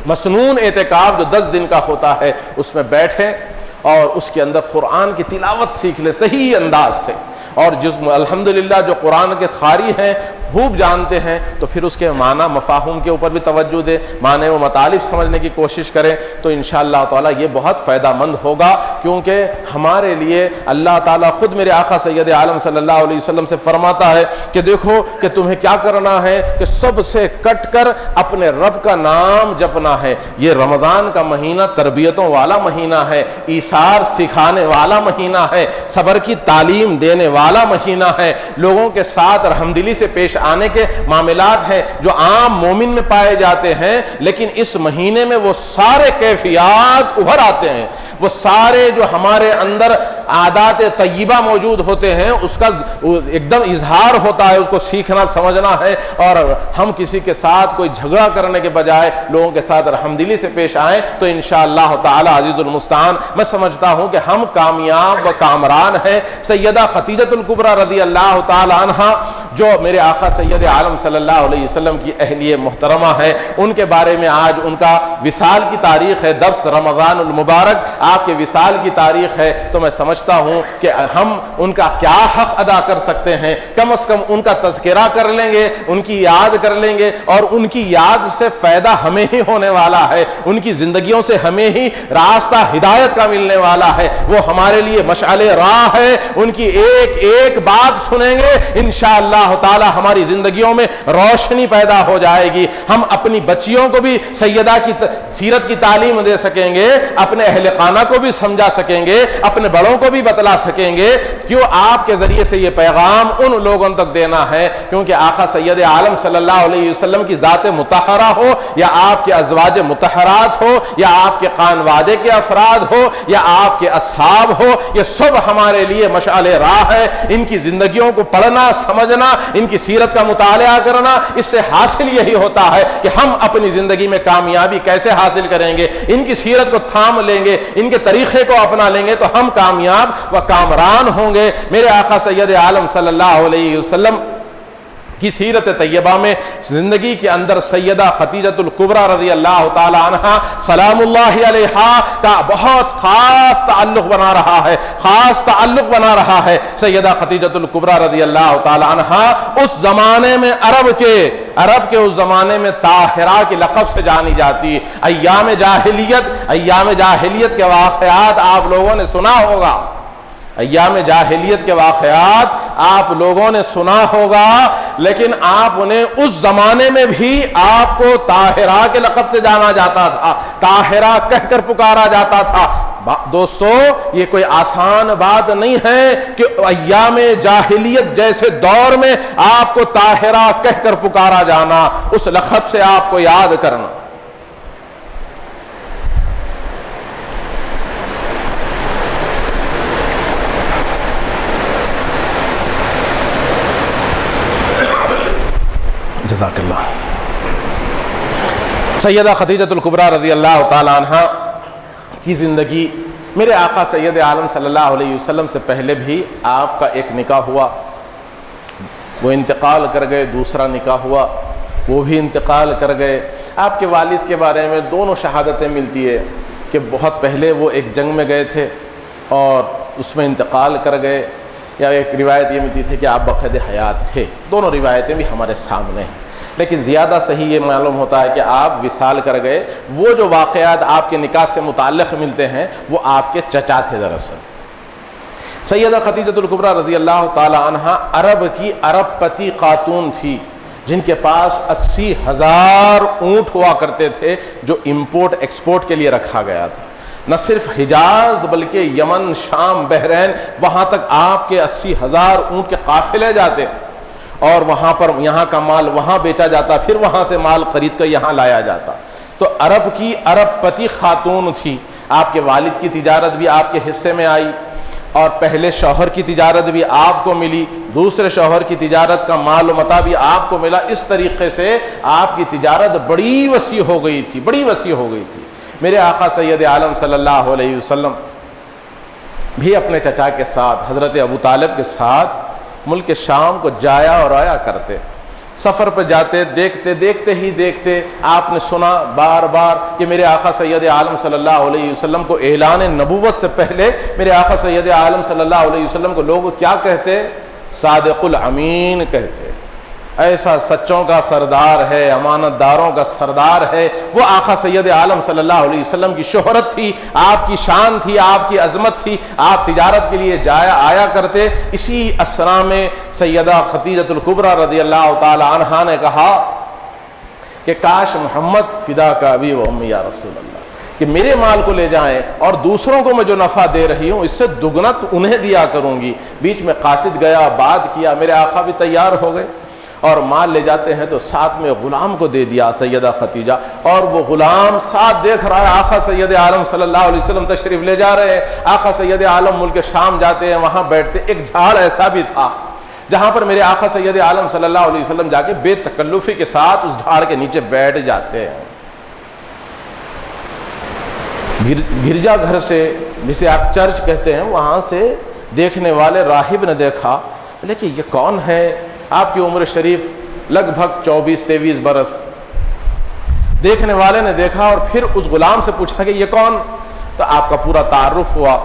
मसनून एतिकाफ जो 10 दिन का होता है उसमें बैठें और उसके अंदर कुरान की तिलावत सीख ले सही अंदाज से। और जिस अल्हम्दुलिल्लाह जो कुरान के ख़ारी हैं खूब जानते हैं, तो फिर उसके माना मफ़ाहूम के ऊपर भी तवज्जो दें, माने व मतालिब समझने की कोशिश करें, तो इंशाअल्लाह ताला ये बहुत फ़ायदामंद होगा। क्योंकि हमारे लिए अल्लाह ताला ख़ुद मेरे आका सैयद आलम सल्लल्लाहु अलैहि वसल्लम से फरमाता है कि देखो कि तुम्हें क्या करना है कि सबसे कट कर अपने रब का नाम जपना है। ये रमज़ान का महीना तरबियतों वाला महीना है, ईसार सिखाने वाला महीना है, सब्र की तालीम देने वाला महीना है, लोगों के साथ रहमदिली से पेश आने के मामलात हैं जो आम मोमिन में पाए जाते हैं, लेकिन इस महीने में वो सारे कैफियत उभर आते हैं, वो सारे जो हमारे अंदर आदात तय्यबा मौजूद होते हैं उसका एकदम इजहार होता है, उसको सीखना समझना है। और हम किसी के साथ कोई झगड़ा करने के बजाय लोगों के साथ रहमदिली से पेश आए तो इंशाअल्लाह ताला अज़ीज़ुल मुस्तान मैं समझता हूँ कि हम कामयाब व कामरान हैं। सैयदा खतीजतुल कुबरा रज़ी अल्लाह ताला अन्हा जो मेरे आका सैयद आलम सल्लल्लाहु अलैहि वसल्लम की अहलिये मुहतरमा है, उनके बारे में आज उनका विसाल की तारीख है, 10 रमज़ानुल मुबारक आपके विसाल की तारीख है। तो मैं समझता हूँ कि हम उनका क्या हक अदा कर सकते हैं, कम से कम उनका तज़किरा कर लेंगे, उनकी याद कर लेंगे, और उनकी याद से फ़ायदा हमें ही होने वाला है, उनकी ज़िंदगियों से हमें ही रास्ता हिदायत का मिलने वाला है। वो हमारे लिए मशाले राह है, उनकी एक एक बात सुनेंगे इंशाअल्लाह ताला हमारी जिंदगियों में रोशनी पैदा हो जाएगी। हम अपनी बच्चियों को भी सैयदा की सीरत की तालीम दे सकेंगे, अपने अहले खाना को भी समझा सकेंगे, अपने बड़ों को भी बतला सकेंगे। क्यों? आपके जरिए से ये पैगाम उन लोगों तक देना है, क्योंकि आका सैयद आलम सल्लल्लाहु अलैहि वसल्लम की ज़ात मुतहरा हो, या आपके अज़वाज मुतहरात हो, या आपके खानवादे के अफराद हो, या आपके असहाब हो, ये सब हमारे लिए मशाले राह है। इनकी जिंदगियों को पढ़ना, समझना, इनकी सीरत का मुताला करना, इससे हासिल यही होता है कि हम अपनी जिंदगी में कामयाबी कैसे हासिल करेंगे। इनकी सीरत को थाम लेंगे, इनके तरीके को अपना लेंगे तो हम कामयाब व कामरान होंगे। मेरे आका सैयद आलम सल्लल्लाहु अलैहि वसल्लम की सीरत तैयबा में जिंदगी के अंदर सैयदा खतीजतुल कुबरा रज़ी अल्लाह ताला अन्हा सलामुल्लाहि अलैहा का बहुत खास ताल्लुक बना रहा है, खास ताल्लुक बना रहा है। सैयदा खतीजतुल कुबरा रज़ी अल्लाह ताला अन्हा उस जमाने में अरब के उस जमाने में ताहिरा के लक़ब से जानी जाती। अय्याम जाहिलियत के वाक़यात आप लोगों ने सुना होगा, अय्याम जाहिलियत के वाक़यात आप लोगों ने सुना होगा, लेकिन आपने उस जमाने में भी आपको ताहिरा के लक़ब से जाना जाता था, ताहिरा कहकर पुकारा जाता था। दोस्तों, ये कोई आसान बात नहीं है कि अय्याम जाहिलियत जैसे दौर में आपको ताहिरा कहकर पुकारा जाना, उस लक़ब से आपको याद करना। जज़ाकल्लाह। सैयदा खतीजतुल कुबरा रज़ी अल्लाह ताला अन्हा की ज़िंदगी मेरे आका सैयद आलम सल्लल्लाहु अलैहि वसल्लम से पहले भी आपका एक निकाह हुआ, वो इंतकाल कर गए, दूसरा निकाह हुआ, वो भी इंतकाल कर गए। आपके वालिद के बारे में दोनों शहादतें मिलती है कि बहुत पहले वो एक जंग में गए थे और उसमें इंतकाल कर गए, या एक रिवायत ये मिलती थी कि आप बक़ैद हयात थे। दोनों रिवायतें भी हमारे सामने हैं, लेकिन ज़्यादा सही ये मालूम होता है कि आप विसाल कर गए। वो जो वाक़यात आपके निकाह से मुताल्लिक़ मिलते हैं वो आपके चचा थे। दरअसल सैयदा खदीजतुल कुबरा रज़ी अल्लाह ताला अन्हा अरब की अरबपति खातून थी, जिनके पास 80,000 ऊँट हुआ करते थे जो इम्पोर्ट एक्सपोर्ट के लिए रखा गया था। न सिर्फ हिजाज बल्कि यमन, शाम, बहरैन, वहाँ तक आपके 80,000 ऊँट के काफ़िले जाते और वहाँ पर यहाँ का माल वहाँ बेचा जाता, फिर वहाँ से माल खरीद कर यहाँ लाया जाता। तो अरब की अरबपति खातून थी। आपके वालिद की तिजारत भी आपके हिस्से में आई और पहले शौहर की तिजारत भी आपको मिली, दूसरे शौहर की तिजारत का माल मता भी आपको मिला। इस तरीके से आपकी तिजारत बड़ी वसी हो गई थी, बड़ी वसी हो गई थी। मेरे आका सैयद आलम सल्लल्लाहु अलैहि वसल्लम भी अपने चचा के साथ, हज़रत अबू तालिब के साथ मुल्क शाम को जाया और आया करते। सफ़र पर जाते, देखते देखते ही देखते आपने सुना बार बार कि मेरे आका सैयद आलम सल्लल्लाहु अलैहि वसल्लम को ऐलान नबुव्वत से पहले मेरे आका सैयद आलम सल्लल्लाहु अलैहि वसल्लम को लोग क्या कहते? सादिकुल अमीन कहते। ऐसा सच्चों का सरदार है, अमानतदारों का सरदार है। वो आका सैयद आलम सल्लल्लाहु अलैहि वसल्लम की शोहरत थी, आपकी शान थी, आपकी अजमत थी। आप तिजारत के लिए जाया आया करते। इसी असरा में सैयदा खदीजतुल कुबरा रज़ी अल्लाह ताला अन्हा ने कहा कि काश मोहम्मद फिदा का अबी व उम्मी या रसूल अल्लाह, कि मेरे माल को ले जाएं और दूसरों को मैं जो नफ़ा दे रही हूँ इससे दुगना तो उन्हें दिया करूँगी। बीच में कासिद गया, बात किया, मेरे आका भी तैयार हो गए और माल ले जाते हैं तो साथ में गुलाम को दे दिया सैयदा खतीजा, और वो गुलाम साथ देख रहा है आका सैयद आलम सल्लल्लाहु अलैहि वसल्लम तशरीफ ले जा रहे हैं। आका सैयद आलम मुल्क शाम जाते हैं, वहाँ बैठते। एक झाड़ ऐसा भी था जहाँ पर मेरे आका सैयद आलम सल्लल्लाहु अलैहि वसल्लम जाके बेतकल्लुफ़ी के साथ उस झाड़ के नीचे बैठ जाते हैं। गिरजा घर से, जिसे आप चर्च कहते हैं, वहाँ से देखने वाले राहिब ने देखा, लेकिन ये कौन है? आपकी उम्र शरीफ लगभग 24-23 बरस। देखने वाले ने देखा और फिर उस गुलाम से पूछा कि ये कौन? तो आपका पूरा तारुफ हुआ।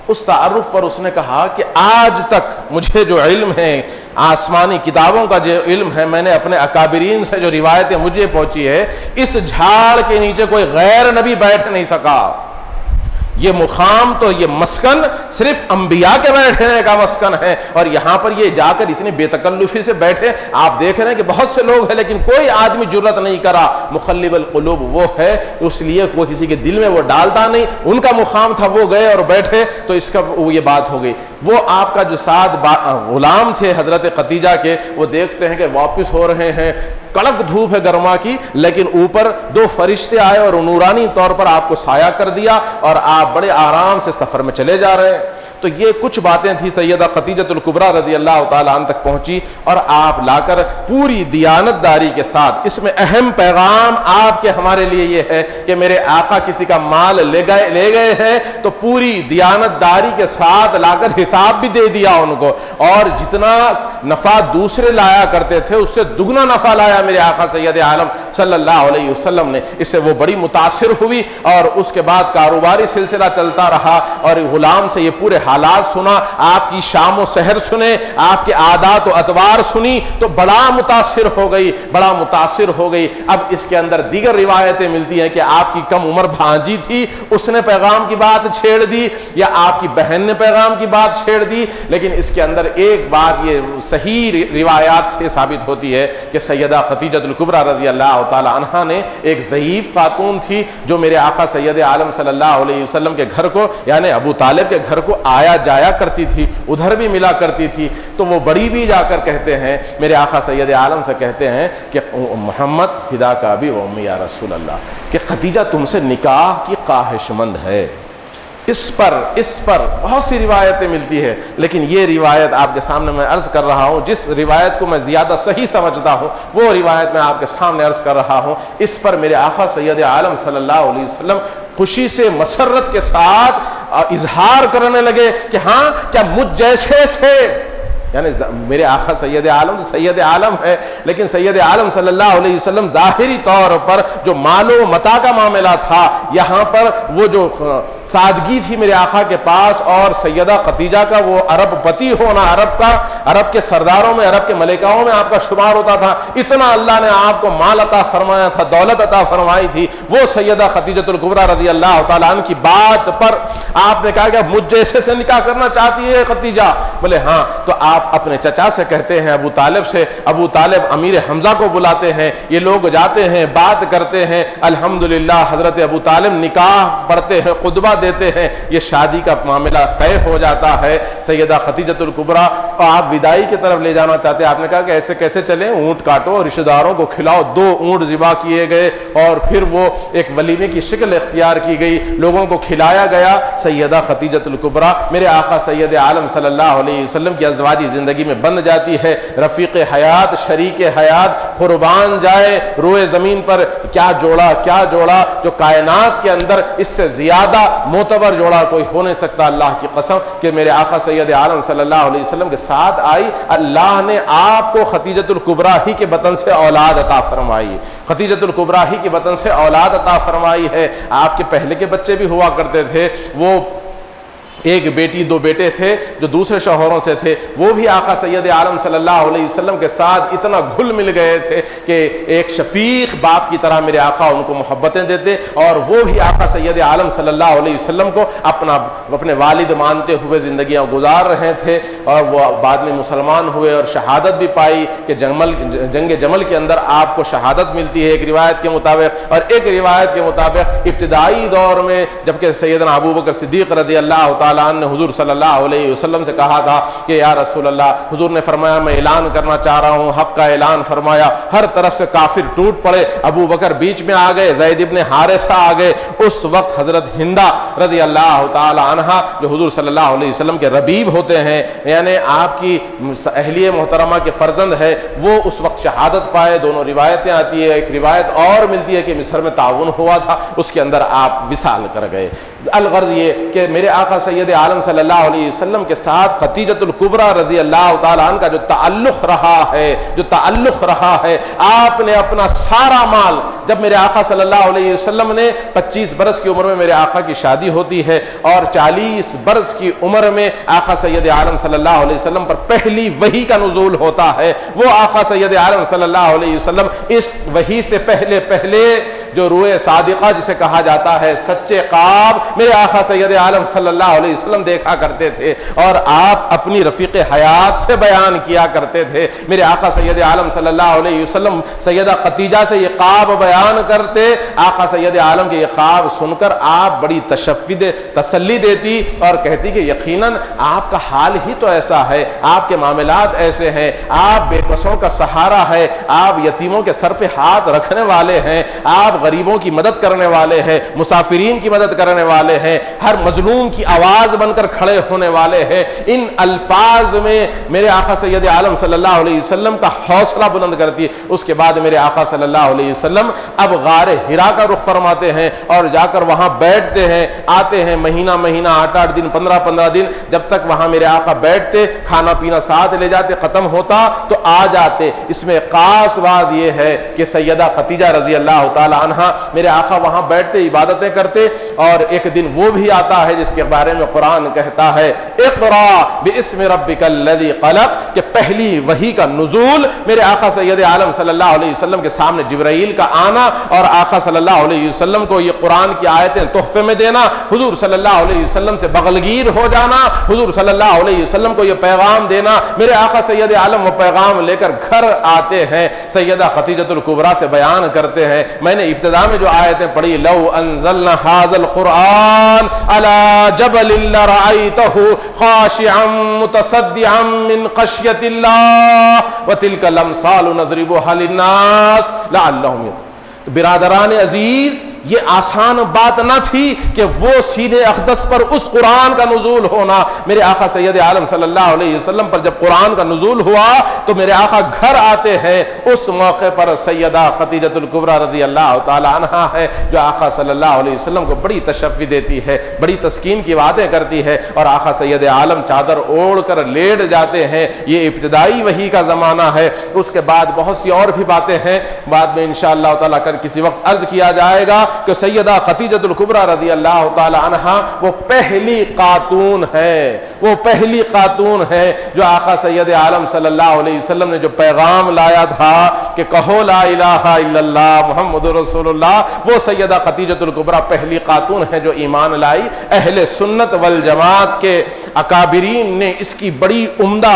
उस तारुफ पर उसने कहा कि आज तक मुझे जो इल्म है, आसमानी किताबों का जो इल्म है, मैंने अपने अकाबिरीन से जो रिवायतें मुझे पहुंची है, इस झाड़ के नीचे कोई गैर नबी बैठ नहीं सका। ये मुकाम तो, ये मस्कन सिर्फ अंबिया के बैठने का मस्कन है, और यहाँ पर ये जाकर इतनी बेतकल्लुफी से बैठे। आप देख रहे हैं कि बहुत से लोग हैं लेकिन कोई आदमी जुर्रत नहीं करा। मुखल्लिबुल क़ुलूब वो है, इसलिए कोई किसी के दिल में वो डालता नहीं। उनका मुकाम था, वो गए और बैठे, तो इसका ये बात हो गई। वो आपका जो साथ गुलाम थे हजरत खतीजा के, वो देखते हैं कि वापस हो रहे हैं, कड़क धूप है गर्मा की, लेकिन ऊपर 2 फरिश्ते आए और नूरानी तौर पर आपको साया कर दिया और आप बड़े आराम से सफर में चले जा रहे हैं। तो ये कुछ बातें थी सैयदा खदीजतुल कुबरा रज़ी अल्लाह ताला अन्हा तक पहुंची, और आप लाकर पूरी दियानतदारी के साथ, इसमें अहम पैगाम आपके हमारे लिए ये है कि मेरे आका किसी का माल ले गए हैं तो पूरी दियानतदारी के साथ लाकर हिसाब भी दे दिया उनको, और जितना नफा दूसरे लाया करते थे उससे दुगना नफा लाया मेरे आका सैयद आलम सल्लल्लाहु अलैहि वसल्लम ने। इससे वो बड़ी मुतासिर हुई और उसके बाद कारोबारी सिलसिला चलता रहा, और गुलाम से ये पूरे हालात सुना, आपकी शाम सहर सुने, आपके आदात व अतवार सुनी, तो बड़ा मुतासिर हो गई, बड़ा मुतासिर हो गई। अब इसके अंदर दीगर रिवायतें मिलती हैं कि आपकी कम उम्र भांजी थी, उसने पैगाम की बात छेड़ दी, या आपकी बहन ने पैगाम की बात छेड़ दी। लेकिन इसके अंदर एक बात ये सही रिवायात से साबित होती है कि सैयदा खदीजतुल कुबरा रज़ी अल्लाह ताला अन्हा ने, एक ज़ईफ़ खातून थी जो मेरे आका सैयद आलम सल्लल्लाहु अलैहि वसल्लम के घर को, यानी अबू तालिब के घर को आया जाया करती थी, उधर भी मिला करती थी। तो वो बड़ी भी जाकर कहते हैं, मेरे आका सैयद आलम से कहते हैं कि मोहम्मद फिदा का अबी व उम्मी या रसूल अल्लाह, कि खदीजा तुमसे निकाह की ख्वाहिशमंद है। इस पर बहुत सी रिवायतें मिलती है, लेकिन ये रिवायत आपके सामने मैं अर्ज़ कर रहा हूँ, जिस रिवायत को मैं ज़्यादा सही समझता हूँ वो रिवायत मैं आपके सामने अर्ज़ कर रहा हूँ। इस पर मेरे आका सैयद आलम सल्लल्लाहु अलैहि वसल्लम खुशी से, मसरत के साथ इजहार करने लगे कि हाँ, क्या मुझ जैसे से, यानी मेरे आका सैयद आलम तो सैयद आलम है, लेकिन सैयद आलम सल्लल्लाहु अलैहि वसल्लम ज़ाहिरी तौर पर जो मालो मता का मामला था, यहाँ पर वो जो सादगी थी मेरे आका के पास, और सैयदा खतीजा का वो अरबपति होना, अरब के सरदारों में, अरब के मलिकाओं में आपका शुमार होता था, इतना अल्लाह ने आपको माल अता फरमाया था, दौलत अता फरमाई थी, वो सैयदा खतीजतुल कुबरा रज़ी अल्लाह तआला अन्हा की बात पर आपने कहा कि मुझ जैसे से निकाह करना चाहती है खतीजा? बोले हाँ। तो आप अपने चचा से कहते हैं, अबू तालिब से, अबू तालिब अमीर हमजा को बुलाते हैं, ये लोग जाते हैं, बात करते हैं, अल्हम्दुलिल्लाह हजरत अबू तालिब निकाह पढ़ते हैं, खुतबा देते हैं, ये शादी का मामला तय हो जाता है। सैयदा खतीजतुल कुबरा आप विदाई की तरफ ले जाना चाहते हैं, आपने कहा कि ऐसे कैसे चले, ऊंट काटो, रिश्तेदारों को खिलाओ। 2 ऊंट ज़िबा किए गए और फिर वो एक वलीमे की शिक्ल इख्तियार की गई, लोगों को खिलाया गया। सैयदा खतीजतुल कुबरा मेरे आका सैयद आलम सल्लल्लाहु अलैहि वसल्लम की अज़वाजी जिंदगी में बन जाती है, रफीक हयात, शरीक हयात, कुर्बान जाए रोए जमीन पर, क्या जोड़ा जो कायनात के अंदर इससे ज्यादा मोतबर जोड़ा कोई हो नहीं सकता, अल्लाह की कसम, कि मेरे आका सैयद आलम सल्लल्लाहु अलैहि वसल्लम के साथ आई। अल्लाह ने आपको खतीजतुल कुबरा ही के बतन से औलाद अता फरमाई, खतीजतुल कुबरा ही के बतन से औलाद अता फरमाई है। आपके पहले के बच्चे भी हुआ करते थे, वो एक बेटी 2 बेटे थे जो दूसरे शौहरों से थे, वो भी आका सैयद आलम सल्लल्लाहु अलैहि वसल्लम के साथ इतना घुल मिल गए थे कि एक शफीक बाप की तरह मेरे आका उनको मोहब्बतें देते, और वो भी आका सैयद आलम सल्लल्लाहु अलैहि वसल्लम को अपने वालिद मानते हुए ज़िंदगियाँ गुजार रहे थे। और वो बाद में मुसलमान हुए और शहादत भी पाई कि जंग जमल के अंदर आपको शहादत मिलती है एक रिवायत के मुताबिक, और एक रिवायत के मुताबिक इब्तिदाई दौर में जबकि सैयदना अबू बकर सिद्दीक़ रज़ी अल्लाह ने हुजूर सल्लल्लाहु अलैहि वसल्लम से कहा था कि या रसूल अल्लाह, हुजूर ने फरमाया मैं ऐलान करना चाह रहा हूँ, हक का ऐलान फरमाया, हर तरफ से काफिर टूट पड़े, अबू बकर बीच में आ गए, ज़ैद इब्न हारिसा आ गए। उस वक्त हजरत हिंदा रज़ी अल्लाह ताला अन्हा जो हुजूर सल्लल्लाहु अलैहि वसल्लम के रबीब होते हैं, यानी आपकी अहलिए मोहतरमा के फर्जंद है, वो उस वक्त शहादत पाए। दोनों रिवायतें आती है, एक रिवायत और मिलती है कि मिस्र में ताउन हुआ था, उसके अंदर आप विसाल कर गए। अलगर्ज ये कि मेरे आका सैयद आलम सल्लल्लाहु अलैहि वसल्लम के साथ खतीजतुल कुबरा रज़ी अल्लाह ताला अन्हा का जो ताल्लुक़ रहा है, आपने अपना सारा माल, जब मेरे आका सल्लल्लाहु अलैहि वसल्लम ने 25 बरस की उम्र में मेरे आका की शादी होती है और 40 बरस की उम्र में आका सैयद आलम सल्लल्लाहु अलैहि वसल्लम पर पहली वही का नुज़ूल होता है, वो आका सैयद आलम सल्लल्लाहु अलैहि वसल्लम इस वही से पहले जो रूए सादिका जिसे कहा जाता है, सच्चे ख्वाब मेरे आका सैयद आलम सल्लल्लाहु अलैहि वसल्लम देखा करते थे, और आप अपनी रफीक हयात से बयान किया करते थे। मेरे आका सैयद आलम सल्लल्लाहु अलैहि वसल्लम सैयदा खतीजा से ये ख्वाब बयान करते, आका सैयद आलम के ये ख्वाब सुनकर आप बड़ी तसल्ली देती और कहती कि यकीनन आपका हाल ही तो ऐसा है, आपके मामलात ऐसे हैं, आप बेकसों का सहारा है, आप यतीमों के सर पे हाथ रखने वाले हैं, आप गरीबों की मदद करने वाले हैं, मुसाफिरीन की मदद करने वाले हैं, हर मजलूम की आवाज बनकर खड़े होने वाले हैं। इन अल्फाज में मेरे आका सैयद आलम सल्लल्लाहु अलैहि वसल्लम का हौसला बुलंद करती है। उसके बाद मेरे आका सल्लल्लाहु अलैहि वसल्लम अब गारे हिरा का रुख फरमाते हैं और जाकर वहां बैठते हैं, आते हैं महीना 8-8 दिन, 15-15 दिन, जब तक वहां मेरे आका बैठते, खाना पीना साथ ले जाते, खत्म होता तो आ जाते। इसमें खास बात यह है कि सैयदा खतीजा रजी अल्लाह ताला अन्हा मेरे आका वहां बैठते, इबादतें करते, और एक दिन वो भी आता है जिसके बारे में कुरान कहता है इक़रा बिइस्मि रब्बिकल लज़ी ख़लक़, कि पहली वही का नुज़ूल मेरे आका सैयद आलम सल्लल्लाहु अलैहि वसल्लम के सामने जिब्राइल का आना और आका सल्लल्लाहु अलैहि वसल्लम को ये कुरान की आयतें तोहफे में देना, हुजूर सल्लल्लाहु अलैहि वसल्लम से बगलगीर हो जाना, हुजूर सल्लल्लाहु अलैहि वसल्लम को ये पैगाम देना। मेरे आका सैयद आलम वो पैगाम लेकर घर आते हैं, सैयदा खतीजतुल कुबरा से बयान करते हैं, मैंने इब्तिदा में जो आयतें पढ़ी, लौ अंज़लना हाज़ल कुरान अला जबलिन लरअयतहु खाशिअन मुतसद्दिअन मिन खश्यतिल्लाह व तिलकल अमसालु नज़रिबुहा लिन्नास लअल्लहुम। बिरादरान अजीज, ये आसान बात ना थी कि वो सीने अक़दस पर उस कुरान का नुज़ूल होना। मेरे आका सैयद आलम सल्लल्लाहु अलैहि वसल्लम पर जब कुरान का नुज़ूल हुआ तो मेरे आका घर आते हैं। उस मौके पर सैयदा खतीजतुल कुबरा रज़ी अल्लाह ताला अन्हा है जो आका सल्लल्लाहु अलैहि वसल्लम को बड़ी तशफ़्फ़ी देती है, बड़ी तस्कीन की बातें करती है। और आका सैयद आलम चादर ओढ़ कर लेट जाते हैं। ये इब्तिदाई वही का ज़माना है। उसके बाद बहुत सी और भी बातें हैं, बाद में इंशाअल्लाह ताला कर किसी वक्त अर्ज किया जाएगा कि सैयदा खतीजतुल कुबरा रज़ी अल्लाह ताला अन्हा वो पहली खातून है, वो पहली खातून है जो आका सैयद आलम सल्लल्लाहु अलैहि वसल्लम ने जो पैगाम लाया था कि कहो ला इलाहा इल्लल्लाह मुहम्मदुर रसूलुल्लाह, वो सैयदा खतीजतुल कुबरा पहली खातून है जो ईमान लाई। अहले सुन्नत वल जमात के अकाबिरीन ने इसकी बड़ी उम्दा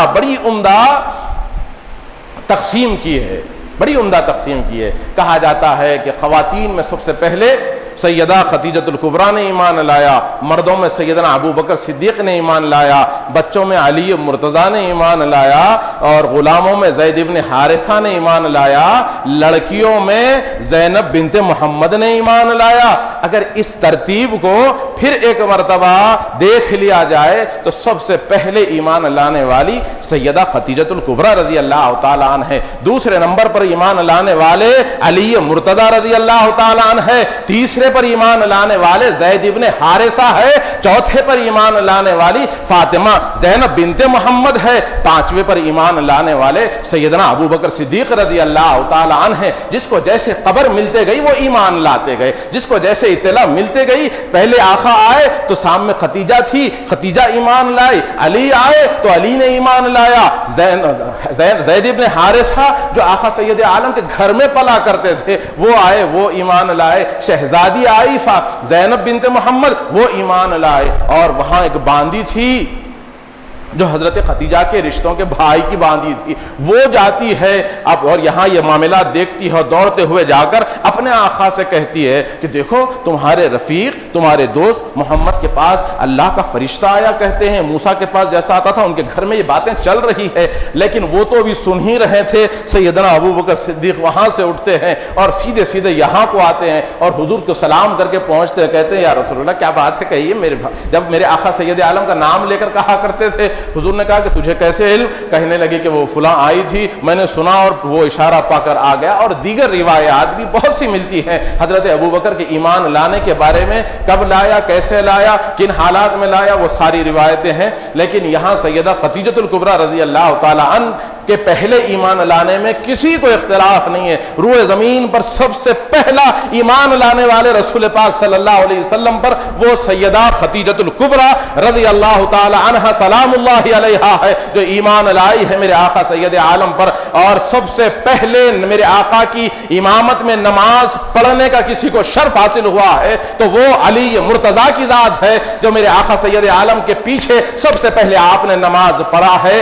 तक़सीम की है, बड़ी उम्दा तक़सीम की है। कहा जाता है कि ख़वातीन में सबसे पहले सैयदा खतीजतुल कुबरा ने ईमान लाया, मर्दों में सैयदना अबू बकर सिद्दीक़ ने ईमान लाया, बच्चों में अली मुर्तज़ा ने ईमान लाया और ग़ुलामों में ज़ैद इब्न हारिसा ने ईमान लाया, लड़कियों में ज़ैनब बिनते मोहम्मद ने ईमान लाया। अगर इस तरतीब को फिर एक मरतबा देख लिया जाए तो सबसे पहले ईमान लाने वाली सैयदा खतीजतुल कुबरा रज़ी अल्लाह ताला अन्हा है। दूसरे नंबर पर ईमान लाने वाले अली मुर्तज़ा रज़ी अल्लाह ताला अन्हा है। तीसरे पर ईमान लाने वाले ज़ैद इब्न हारिसा है। चौथे पर ईमान लाने वाली फातिमा ज़ैनब बिनते मोहम्मद है। पांचवें पर ईमान लाने वाले सैयदना अबू बकर सिद्दीक़ रज़ी अल्लाह ताला अन्हु है। जिसको जैसे खबर मिलते गई वो ईमान लाते गए, जिसको जैसे इत्तला मिलते गई। पहले आका आए तो सामने खतीजा थी, खतीजा ईमान लाई। अली आए तो अली ने ईमान लाया। ज़ैद इब्न हारिसा जो आका सैयद आलम के घर में पला करते थे वो आए, वो ईमान लाए। शहजादी आइफा ज़ैनब बिनते मोहम्मद वो ईमान लाए। और वहां एक बांदी थी जो हजरत खतीजा के रिश्तों के भाई की बांदी थी, वो जाती है अब और यहाँ ये मामला देखती है, दौड़ते हुए जाकर अपने आका से कहती है कि देखो तुम्हारे रफीक, तुम्हारे दोस्त मोहम्मद के पास अल्लाह का फरिश्ता आया, कहते हैं मूसा के पास जैसा आता था उनके घर में ये बातें चल रही है। लेकिन वो तो अभी सुन ही रहे थे। सैयदना अबू बकर सिद्दीक़ वहां से उठते हैं और सीधे सीधे यहाँ को आते हैं और हुजूर को सलाम करके पहुंचते हैं। कहते हैं या रसूलल्लाह क्या बात है, कहिए मेरे भाई। जब मेरे आका सैयद आलम का नाम लेकर कहा करते थे, हुजूर ने कहा कि तुझे कैसे इल्म? कहने लगे कि वो फुला आई थी, मैंने सुना और वो इशारा पाकर आ गया। और दीगर रिवायात भी बहुत सी मिलती हैं हजरत अबू बकर के ईमान लाने के बारे में, कब लाया, कैसे लाया, किन हालात में लाया, वो सारी रिवायतें हैं। लेकिन यहाँ सैयदा खतीजतुल कुबरा रज़ी अल्लाह ताला अन्हा के पहले ईमान लाने में किसी को इख्तिलाफ नहीं है। रूए जमीन पर सबसे पहला ईमान लाने वाले रसूल पाक सल्लल्लाहु अलैहि वसल्लम पर वो सैयदा खतीजतुल कुबरा रज़ी अल्लाह ताला अन्हा सलामुल्लाहि अलैहा है जो ईमान लाई है मेरे आका सैयद आलम पर। और सबसे पहले मेरे आका की इमामत में नमाज पढ़ने का किसी को शर्फ हासिल हुआ है तो वो अली मुर्तज़ा की जात है जो मेरे आका सैयद आलम के पीछे सबसे पहले आपने नमाज पढ़ा है।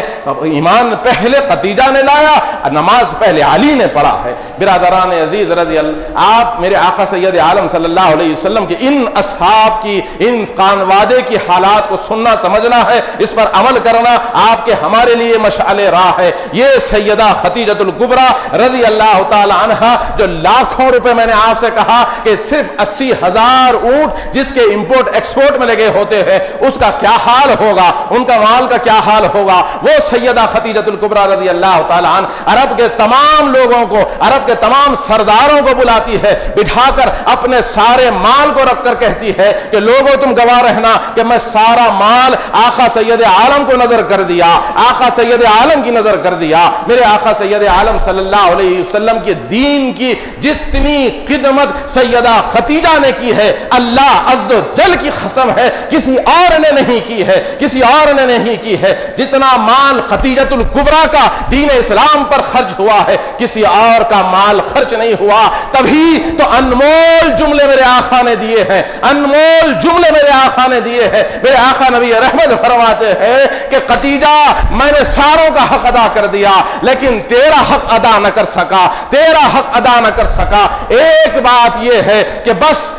ईमान पहले खतीजा ने लाया, नमाज पहले अली ने पढ़ा है। बिरादरान अजीज रज़ी अल्लाह, आप मेरे आका सैयद आलम सल्लल्लाहु अलैहि वसल्लम के इन असहाब की, इन खानवादे की हालात को सुनना समझना है, इस पर अमल करना आपके हमारे लिए मशाले राह है। ये सैयदा खतीजतुल कुबरा रज़ी अल्लाह ताला अन्हा जो लाखों रुपए, मैंने आपसे कहा कि सिर्फ 80,000 ऊंट जिसके इंपोर्ट एक्सपोर्ट में लगे होते हैं उसका क्या हाल होगा, उनका माल का क्या हाल होगा। वो सैयदा खतीजतुल कुबरा रज़ी अल्लाह ताला अन्हा अरब के तमाम लोगों को, अरब के तमाम सरदारों को बुलाती है, बिठाकर अपने सारे माल को रखकर कहती है कि लोगों तुम गवाह रहना कि मैं सारा माल आका सैयद आलम को नजर कर दिया, आका सैयद आलम की नजर कर दिया। मेरे आका सैयद आलम सल्लल्लाहु अलैहि वसल्लम के दीन की जितनी खिदमत सैयदा खतीजा ने की है, अल्लाह अज़्ज़ जल की कसम है किसी और ने नहीं की है, किसी और ने नहीं की है। जितना माल खतीजतुल कुबरा का दीन इस्लाम पर खर्च हुआ है किसी और का माल खर्च नहीं हुआ। तभी तो अनमोल जुमले मेरे आका ने दिए हैं, अनमोल जुमले मेरे आका ने दिए हैं। मेरे आका नबी रहमत फरमाते हैं कि खतीजा मैंने सारों का हक अदा कर दिया लेकिन तेरा हक अदा न कर सका, तेरा हक अदा न कर सका। एक बात यह है कि बस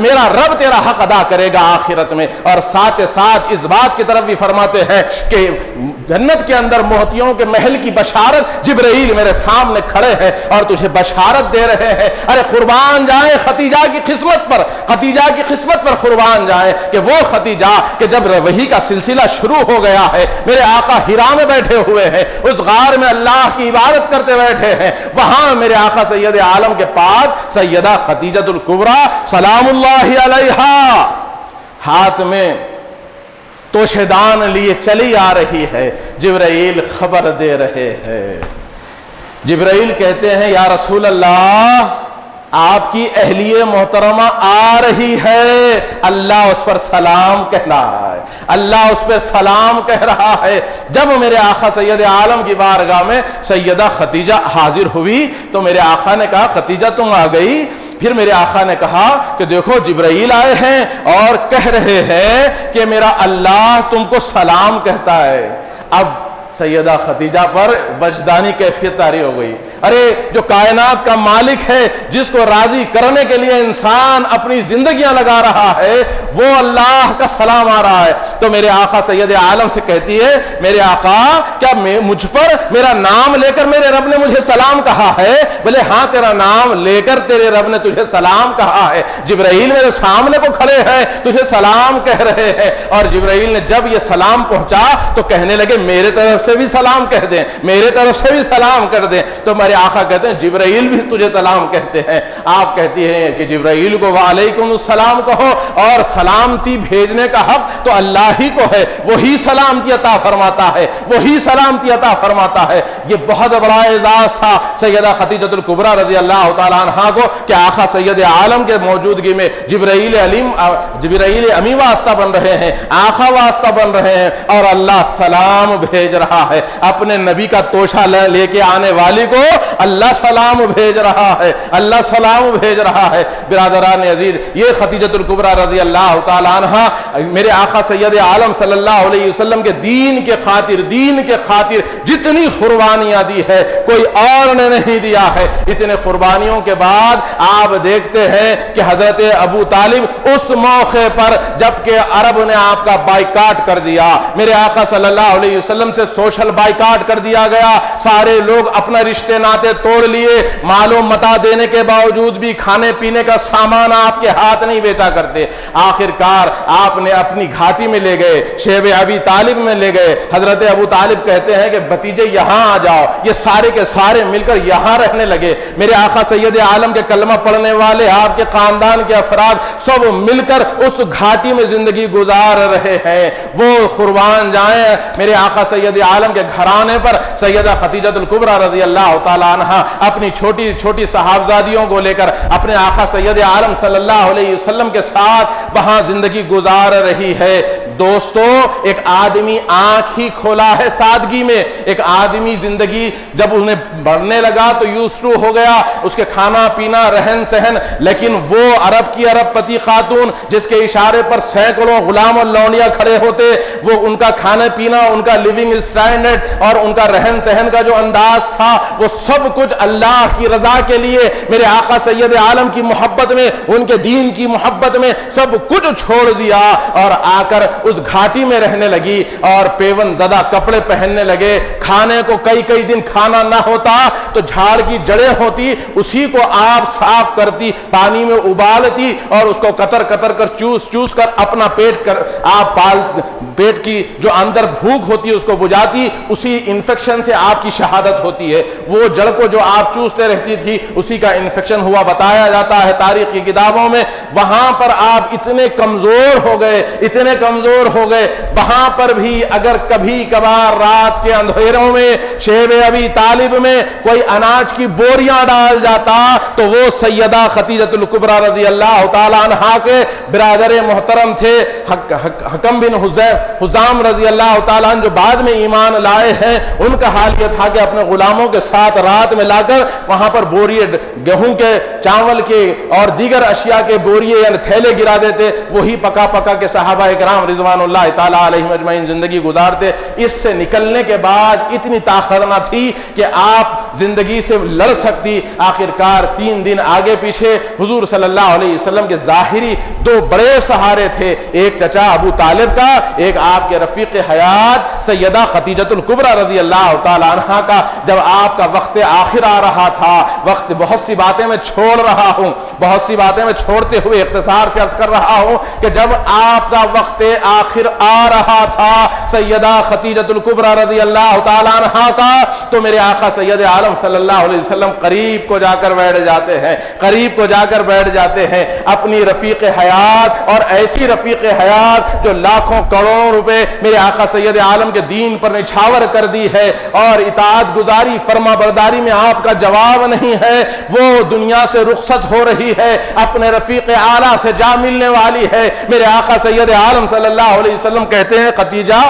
मेरा रब तेरा हक अदा करेगा आखिरत में। और साथ ही साथ इस बात की तरफ भी फरमाते हैं कि जन्नत के अंदर मोहतियों के महल की बशारत जिब्राइल मेरे सामने खड़े हैं और तुझे बशारत दे रहे हैं। अरे कुर्बान जाए खतीजा की किस्मत पर, खतीजा की किस्मत पर कुर्बान जाए कि वो खतीजा कि जब वही का सिलसिला शुरू हो गया है, मेरे आका हिरा में बैठे हुए हैं, उस गार में अल्लाह की इबादत करते बैठे हैं, वहां मेरे आका सैयद आलम के पास सैयदा खतीजतुल कुबरा सलामुल्लाहि अलैहा हाथ में तोशेदान लिए चली आ रही है। जिब्राइल खबर दे रहे हैं। जिब्राइल कहते हैं या रसूल अल्लाह, आपकी अहलिये मोहतरमा आ रही है, अल्लाह उस पर सलाम कह रहा है, अल्लाह उस पर सलाम कह रहा है। जब मेरे आका सैयद आलम की बारगाह में सैयदा खतीजा हाजिर हुई तो मेरे आका ने कहा खतीजा तुम आ गई। फिर मेरे आका ने कहा कि देखो जिब्राइल आए हैं और कह रहे हैं कि मेरा अल्लाह तुमको सलाम कहता है। अब सैयदा खतीजा पर वजदानी कैफियत तारी हो गई। अरे जो कायनात का मालिक है, जिसको राजी करने के लिए इंसान अपनी जिंदगियां लगा रहा है, वो अल्लाह का सलाम आ रहा है। तो मेरे आका सैयद आलम से कहती है मेरे आका क्या मुझ पर मेरा नाम लेकर मेरे रब ने मुझे सलाम कहा है? बोले हाँ, तेरा नाम लेकर तेरे रब ने तुझे सलाम कहा है। जिब्राइल मेरे सामने को खड़े हैं, तुझे सलाम कह रहे हैं। और जिब्राइल ने जब ये सलाम पहुंचा तो कहने लगे मेरे तरफ से भी सलाम कह दें, मेरे तरफ से भी सलाम कर दें। तो मेरे आका कहते हैं जिब्राइल भी तुझे सलाम कहते हैं। आप कहती हैं कि जिब्राइल को वालेकुम सलाम कहो, और सलामती भेजने का हक तो अल्लाह ही को है, वही सलामती अता फरमाता है, वही सलामती अता फरमाता है। ये बहुत बड़ा एजाज था सैयदा खतीजतुल कुबरा रजी अल्लाह तआला अन्हा को कि आका सैयद आलम के मौजूदगी में जिब्राइल अमी वास्ता बन रहे हैं, आका वास्ता बन रहे हैं, और अल्लाह सलाम भेज रहा है। अपने नबी का तोशा लेके आने वाली को अल्लाह सलाम भेज रहा है, अल्लाह सलाम भेज रहा है। बिरादरान अजीज, ये खतीजतुल कुबरा रजी अल्लाह तआला अन्हा मेरे आका सैयद आलम सल्लल्लाहु अलैहि वसल्लम के दीन के खातिर जितनी कुर्बानियां दी है कोई और ने नहीं दिया है। इतने कुर्बानियों के बाद आप देखते हैं कि हजरत अबू तालिब उस मौके पर जबकि अरब ने आपका बाइकाट कर दिया, मेरे आका सल्लल्लाहु अलैहि वसल्लम से सोशल बाइकाट कर दिया गया, सारे लोग अपना रिश्ते नाते तोड़ लिए, मालूम मता देने के बावजूद भी खाने पीने का सामान आपके हाथ नहीं बेचा करते। आखिरकार आपने अपनी घाटी में ले गए, शेब अबी तालिब में ले गए। हजरत अबू तालिब कहते हैं कि भतीजे यहां आ जाओ, ये सारे के सारे मिलकर यहां रहने लगे। मेरे आका सैयद आलम के कलमा पढ़ने वाले आपके खानदान के अफराद सब मिलकर उस घाटी में जिंदगी गुजार रहे हैं। वो कुर्बान जाए मेरे आका सैयद आलम के घराने पर सैयदा खतीजतुल कुबरा रजी अल्लाह तआला अन्हा अपनी छोटी छोटी साहबजादियों को लेकर अपने आका सैयद आलम सल्लल्लाहु अलैहि वसल्लम के साथ वहां जिंदगी गुजार रही है। दोस्तों, एक आदमी आंख ही खोला है सादगी में, एक आदमी जिंदगी जब उन्हें बढ़ने लगा तो यूस्टू हो गया, उसके खाना पीना रहन सहन, लेकिन वो अरब की अरबपति खातून जिसके इशारे पर सैकड़ों गुलाम और लौंडिया खड़े होते, वो उनका खाना पीना, उनका लिविंग स्टैंडर्ड और उनका रहन सहन का जो अंदाज था, वो सब कुछ अल्लाह की रजा के लिए मेरे आका सैयद आलम की मोहब्बत में, उनके दीन की मोहब्बत में सब कुछ छोड़ दिया और आकर उस घाटी में रहने लगी और पेवन ज़दा कपड़े पहनने लगे। खाने को कई कई दिन खाना ना होता तो झाड़ की जड़ें होती, उसी को आप साफ करती, पानी में उबालती और उसको कतर कतर कर चूस कर अपना पेट की जो अंदर भूख होती है उसको बुझाती, उसी इंफेक्शन से आपकी शहादत होती है। वो जड़ को जो आप चूसते रहती थी उसी का इंफेक्शन हुआ बताया जाता है तारीख की किताबों में। वहां पर आप इतने कमजोर हो गए, इतने कमजोर हो गए, वहां पर भी अगर कभी कभार रात के अंधेरों में शेब अबी तालिब में कोई अनाज की बोरियां डाल जाता तो वो सैयदा खतीजतुल कुबरा रजी अल्लाह तआला अन्हा के बिरादर मोहतरम थे हकम बिन हुजाम रजी अल्लाह तआला अन्हु, जो बाद में ईमान लाए हैं, उनका हाल यह था कि अपने गुलामों के साथ रात में लाकर वहां पर बोरिए गेहूं के, चावल के और दीगर अशिया के बोरिए यानी थैले गिरा देते, वही पका पका के सहाबा इकराम रिजवानुल्लाह ताला अलैहिम अजमईन जिंदगी गुजारते। इससे निकलने के बाद इतनी ताकत न थी कि आप जिंदगी से लड़ सकती। आखिरकार 3 दिन आगे पीछे हुजूर सल्लल्लाहु अलैहि वसल्लम के ज़ाहिरी 2 बड़े सहारे थे, एक चचा अबू तालिब का, एक आपके रफीक हयात सैयदा खतीजतुल कुबरा रज़ी अल्लाह तआला अन्हा का। जब आपका वक्त आखिर आ रहा था, वक्त बहुत सी बातें मैं छोड़ रहा हूं, बहुत सी बातें मैं छोड़ते हुए इख्तिसार से अर्ज कर रहा हूं कि जब आपका वक्त आखिर आ रहा था सैयदा खतीजतुल कुबरा रज़ी अल्लाह तआला अन्हा का, तो मेरे आका सैयद आलम सल्लल्लाहु अलैहि वसल्लम करीब को जाकर बैठ जाते हैं, करीब को जाकर बैठ जाते हैं अपनी रफीक हयात, और ऐसी रफीक हयात जो लाखों करोड़ों रुपए मेरे आका सैयद आलम के दीन पर निछावर कर दी है, और इताअत गुजारी फरमा बरदारी में आपका जवाब नहीं है, वो दुनिया से रुखसत हो रही है, अपने रफीक आला से जा मिलने वाली है। मेरे आका सैयद आलम सल्लल्लाहु अलैहि वसल्लम कहते हैं, खतीजा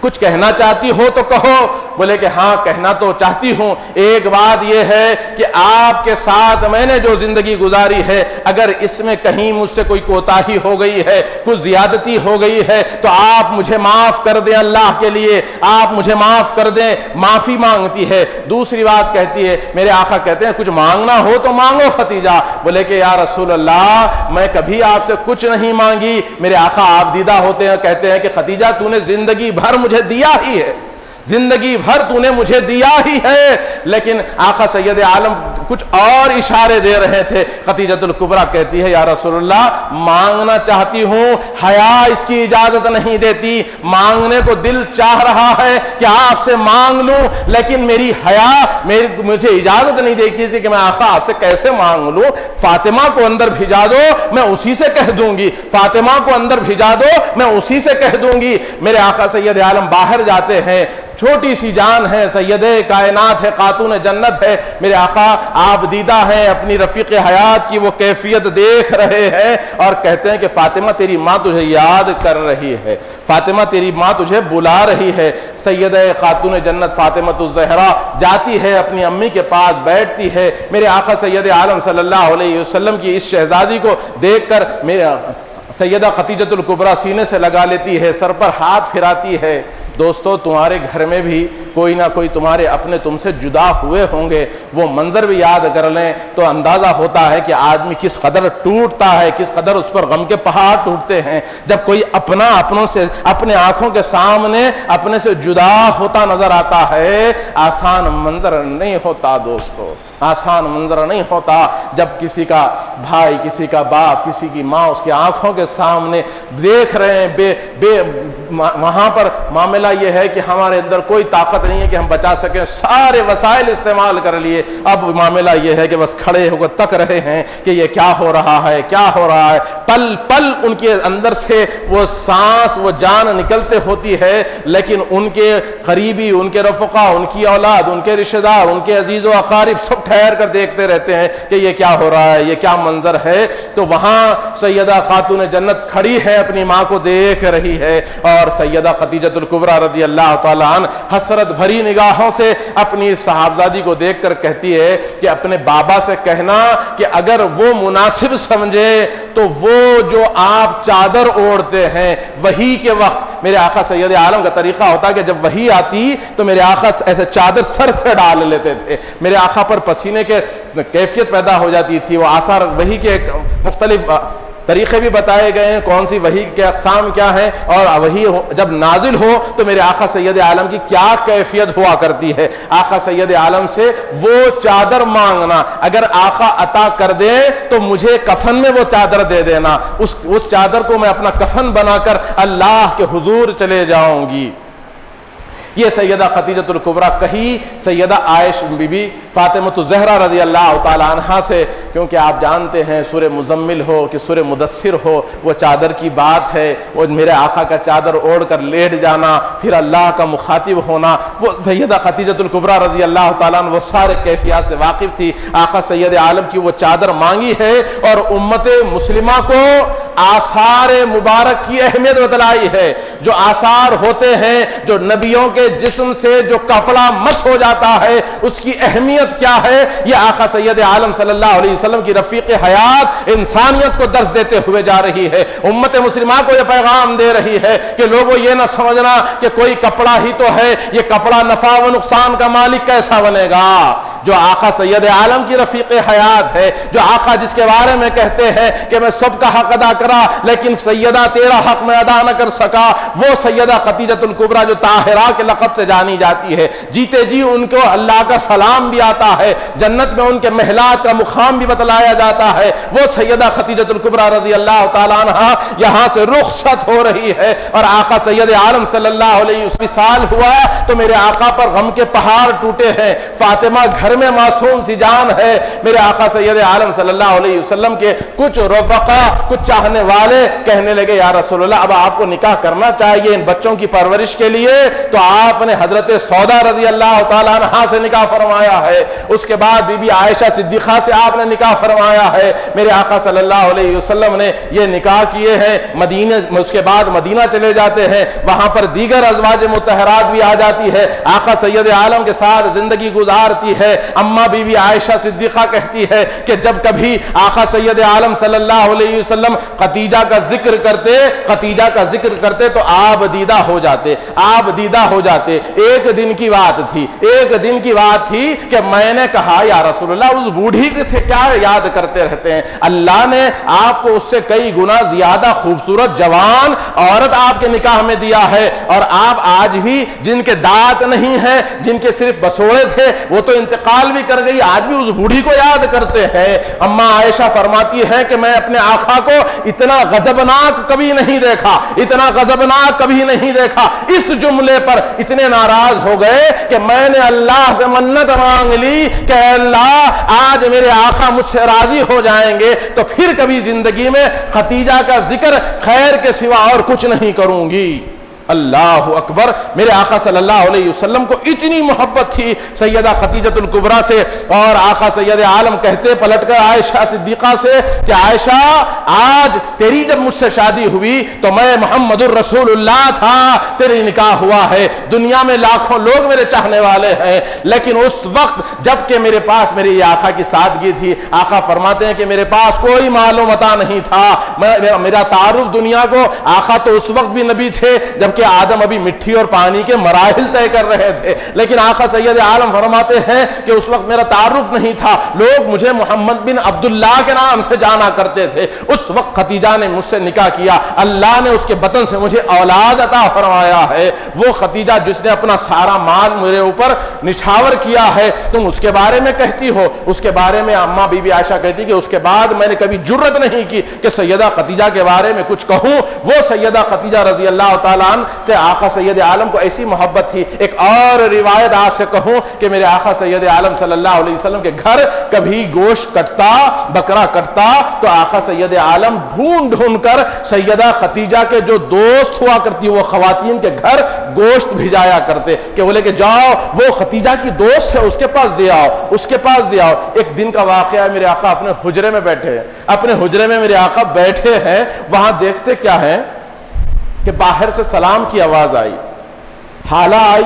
कुछ कहना चाहती हो तो कहो। बोले कि हाँ कहना तो चाहती हूं। एक बात यह है कि आपके साथ मैंने जो जिंदगी गुजारी है, अगर इसमें कहीं मुझसे कोई कोताही हो गई है, कुछ ज्यादती हो गई है, तो आप मुझे माफ कर दें, अल्लाह के लिए आप मुझे माफ कर दें। माफी मांगती है। दूसरी बात कहती है, मेरे आका कहते हैं कुछ मांगना हो तो मांगो खतीजा। बोले कि या रसूल अल्लाह मैं कभी आपसे कुछ नहीं मांगी। मेरे आका आप दीदा होते हैं, कहते हैं कि खतीजा तूने जिंदगी भर मुझे दिया ही है, जिंदगी भर तूने मुझे दिया ही है। लेकिन आका सैयद आलम कुछ और इशारे दे रहे थे। खतीजतुल कुबरा कहती है, या रसूलुल्लाह मांगना चाहती हूं, हया इसकी इजाजत नहीं देती। मांगने को दिल चाह रहा है कि आपसे मांग लूं, लेकिन मेरी हया मुझे इजाजत नहीं देती थी कि मैं आका आपसे कैसे मांग लूं। फातिमा को अंदर भिजा दो, मैं उसी से कह दूंगी। फातिमा को अंदर भिजा दो, मैं उसी से कह दूंगी। मेरे आका सैयद आलम बाहर जाते हैं, छोटी सी जान है, सैयदे कायनात है, खातून जन्नत है। मेरे आका आप दीदा हैं, अपनी रफीक हयात की वो कैफियत देख रहे हैं और कहते हैं कि फातिमा तेरी माँ तुझे याद कर रही है, फातिमा तेरी माँ तुझे बुला रही है। सैयदे खातून जन्नत फातिमतुज़ ज़हरा जाती है, अपनी अम्मी के पास बैठती है। मेरे आका सैयद आलम सल्लल्लाहु अलैहि वसल्लम की इस शहजादी को देखकर मेरे सैयदा खतीजतुल कुबरा सीने से लगा लेती है, सर पर हाथ फिराती है। दोस्तों तुम्हारे घर में भी कोई ना कोई तुम्हारे अपने तुमसे जुदा हुए होंगे, वो मंजर भी याद कर लें तो अंदाजा होता है कि आदमी किस कदर टूटता है, किस कदर उस पर गम के पहाड़ टूटते हैं जब कोई अपना अपनों से अपने आंखों के सामने अपने से जुदा होता नजर आता है। आसान मंजर नहीं होता दोस्तों, आसान मंजर नहीं होता जब किसी का भाई, किसी का बाप, किसी की माँ उसके आंखों के सामने देख रहे हैं। वहां पर मामला यह है कि हमारे अंदर कोई ताकत नहीं है कि हम बचा सकें, सारे वसाइल इस्तेमाल कर लिए, अब मामला यह है कि बस खड़े होकर तक रहे हैं कि ये क्या हो रहा है, क्या हो रहा है। पल पल उनके अंदर से वो सांस, वो जान निकलते होती है, लेकिन उनके करीबी, उनके रफ़क़ा, उनकी औलाद, उनके रिश्तेदार, उनके अजीज़ व अक़ारिब सब ठहर कर देखते रहते हैं कि ये क्या हो रहा है, ये क्या मंजर है। तो वहां सैयदा खातून जन्नत खड़ी है, अपनी माँ को देख रही है, और सैयदा खतीजतुल कुबरा रज़ी अल्लाह तआला अन्हा हसरत भरी निगाहों से अपनी साहबजादी को देखकर कहती है कि अपने बाबा से कहना कि अगर वो मुनासिब समझे तो वो जो आप चादर ओढ़ते हैं वही के वक्त, मेरे आका सैयद आलम का तरीका होता है कि जब वही आती तो मेरे आका ऐसे चादर सर से डाल लेते थे, मेरे आका पर पसीने के कैफियत पैदा हो जाती थी। वो आसार वही के मुख्तलिफ तरीके भी बताए गए हैं, कौन सी वही के अक़साम क्या है, और वही जब नाजिल हो तो मेरे आका सैयद आलम की क्या कैफियत हुआ करती है। आका सैयद आलम से वो चादर मांगना, अगर आका अता कर दे तो मुझे कफन में वो चादर दे देना, उस चादर को मैं अपना कफन बनाकर अल्लाह के हुजूर चले जाऊंगी। ये सैयदा खतीजतुल कुबरा कही सैयदा आयश बीबी फातिमतुज़ ज़हरा रज़ी अल्लाह तआला अन्हा से, क्योंकि आप जानते हैं सूरह मुज़म्मिल हो कि सूरह मुदस्सिर हो, वो चादर की बात है, वो मेरे आका का चादर ओढ़ कर लेट जाना, फिर अल्लाह का मुखातिब होना। वो सैयदा खतीजतुल कुबरा रज़ी अल्लाह तआला अन्हा वो सारे कैफियत से वाकिफ थी। आका सैयद आलम की वो चादर मांगी है और उम्मत मुस्लिमा को आसार मुबारक की अहमियत बतलाई है। जो आसार होते हैं, जो नबियों के जिस्म से जो कपड़ा मस हो जाता है, उसकी अहमियत क्या है, यह आका सैयद आलम सल्लल्लाहु अलैहि वसल्लम की रफीक हयात इंसानियत को दर्ज देते हुए जा रही है। उम्मत मुस्लिमा को यह पैगाम दे रही है कि लोगों ये ना समझना कि कोई कपड़ा ही तो है, ये कपड़ा नफा व नुकसान का मालिक कैसा बनेगा। जो आका सैयद आलम की रफीक हयात है, जो आका जिसके बारे में कहते हैं कि मैं सबका हक अदा करा लेकिन सैयदा तेरा हक में अदा न कर सका, वो सैयदा खतीजतुल कुबरा जो ताहिरा के लक़ब से जानी जाती है। जीते जी उनको अल्लाह का सलाम भी आता है, जन्नत में उनके महलात का मुकाम भी बतलाया जाता है। वो सैयदा खतीजतुल कुबरा रज़ी अल्लाह तआला अन्हा यहां से रुखसत हो रही है और आका सैयद आलम सल्लल्लाहु अलैहि वसल्लम हुआ तो मेरे आका पर गम के पहाड़ टूटे हैं। फातिमा घर में मासूम सी जान है। मेरे आका सैयद आलम सल्लल्लाहु अलैहि वसल्लम के कुछ रफ़क़ा, कुछ चाहने वाले कहने लगे, या रसूलल्लाह अब आपको निकाह करना चाहिए इन बच्चों की परवरिश के लिए। तो आपने हजरत सौदा रज़ी अल्लाह तआला अन्हा से निकाह फरमाया है। उसके बाद बीबी आयशा सिद्दीक़ा से आपने निकाह फरमाया है। मेरे आका सल्लल्लाहु अलैहि वसल्लम ने ये निकाह किए हैं मदीने। उसके बाद मदीना चले जाते हैं, वहां पर दीगर अज़वाज मुतहरात भी आ जाती है, आका सैयद आलम के साथ जिंदगी गुजारती है। अम्मा बीबी आयशा सिद्दीक़ा कहती है कि जब कभी आका सैयद आलम सल्लल्लाहु अलैहि वसल्लम खतीजा का जिक्र करते तो आप दीदा हो जाते। एक दिन की बात थी कि मैंने कहा, या रसूलल्लाह उस बूढ़ी से क्या याद करते रहते हैं, अल्लाह ने आपको उससे कई गुना ज्यादा खूबसूरत जवान औरत आपके निकाह में दिया है और आप आज भी जिनके दांत नहीं है, जिनके सिर्फ बसोड़े थे, वो तो इंतकाल भी कर गई, आज भी उस बूढ़ी को याद करते हैं। अम्मा आयशा फरमाती है कि मैं अपने आका को इतना गजबनाक कभी नहीं देखा। इस जुमले पर इतने नाराज हो गए कि मैंने अल्लाह से मन्नत मांग ली कि अल्लाह आज मेरे आका मुझसे राजी हो जाएंगे तो फिर कभी जिंदगी में खतीजा का जिक्र खैर के सिवा और कुछ नहीं करूंगी। अल्लाह अकबर। मेरे आका सल्लल्लाहु अलैहि वसल्लम को इतनी मोहब्बत थी सैयदा खतीजतुल कुबरा से। और आका सैयद आलम कहते पलटकर आयशा सिद्दीक़ा से कि आयशा, आज तेरी जब मुझसे शादी हुई तो मैं मुहम्मदुर रसूलुल्लाह था, तेरी निकाह हुआ है, दुनिया में लाखों लोग मेरे चाहने वाले हैं, लेकिन उस वक्त जबकि मेरे पास मेरी आका की सादगी थी, आका फरमाते हैं कि मेरे पास कोई मालूमता नहीं था, मेरा तारुफ दुनिया को, आका तो उस वक्त भी नबी थे जब कि आदम अभी मिट्टी और पानी के मराहिल तय कर रहे थे, लेकिन आका सैयद आलम फरमाते हैं कि उस वक्त मेरा तारुफ नहीं था, लोग मुझे मोहम्मद बिन अब्दुल्लाह के नाम से जाना करते थे। उस वक्त खतीजा ने मुझसे निकाह किया, अल्लाह ने उसके बतन से मुझे औलाद अता फरमाया है। वो खतीजा जिसने अपना सारा माल मेरे ऊपर निछावर किया है, तुम उसके बारे में कहती हो। उसके बारे में अम्मा बीबी आयशा कहती कि उसके बाद मैंने कभी जुर्रत नहीं की कि सैयदा खतीजा के बारे में कुछ कहूं। वो सैयदा खतीजा रजी अल्लाह तआला से आका सैयद आलम को ऐसी मोहब्बत थी। एक और रिवायत आपसे कहूं कि मेरे आका सैयद आलम सल्लल्लाहु अलैहि वसल्लम के घर कभी गोश्त कटता, बकरा कटता, तो आका सैयद आलम ढूंढ ढूंढ कर सैयदा खतीजा के जो दोस्त हुआ करती वो खवातीन के घर गोश्त भिजाया करते कि बोले कि जाओ वो खतीजा की दोस्त है, उसके पास दे आओ। एक दिन का वाकया है, मेरे आका अपने हुजरे में बैठे हैं, अपने हुजरे में मेरे आका बैठे हैं, वहां देखते क्या है कि बाहर से सलाम की आवाज आई। हाला आई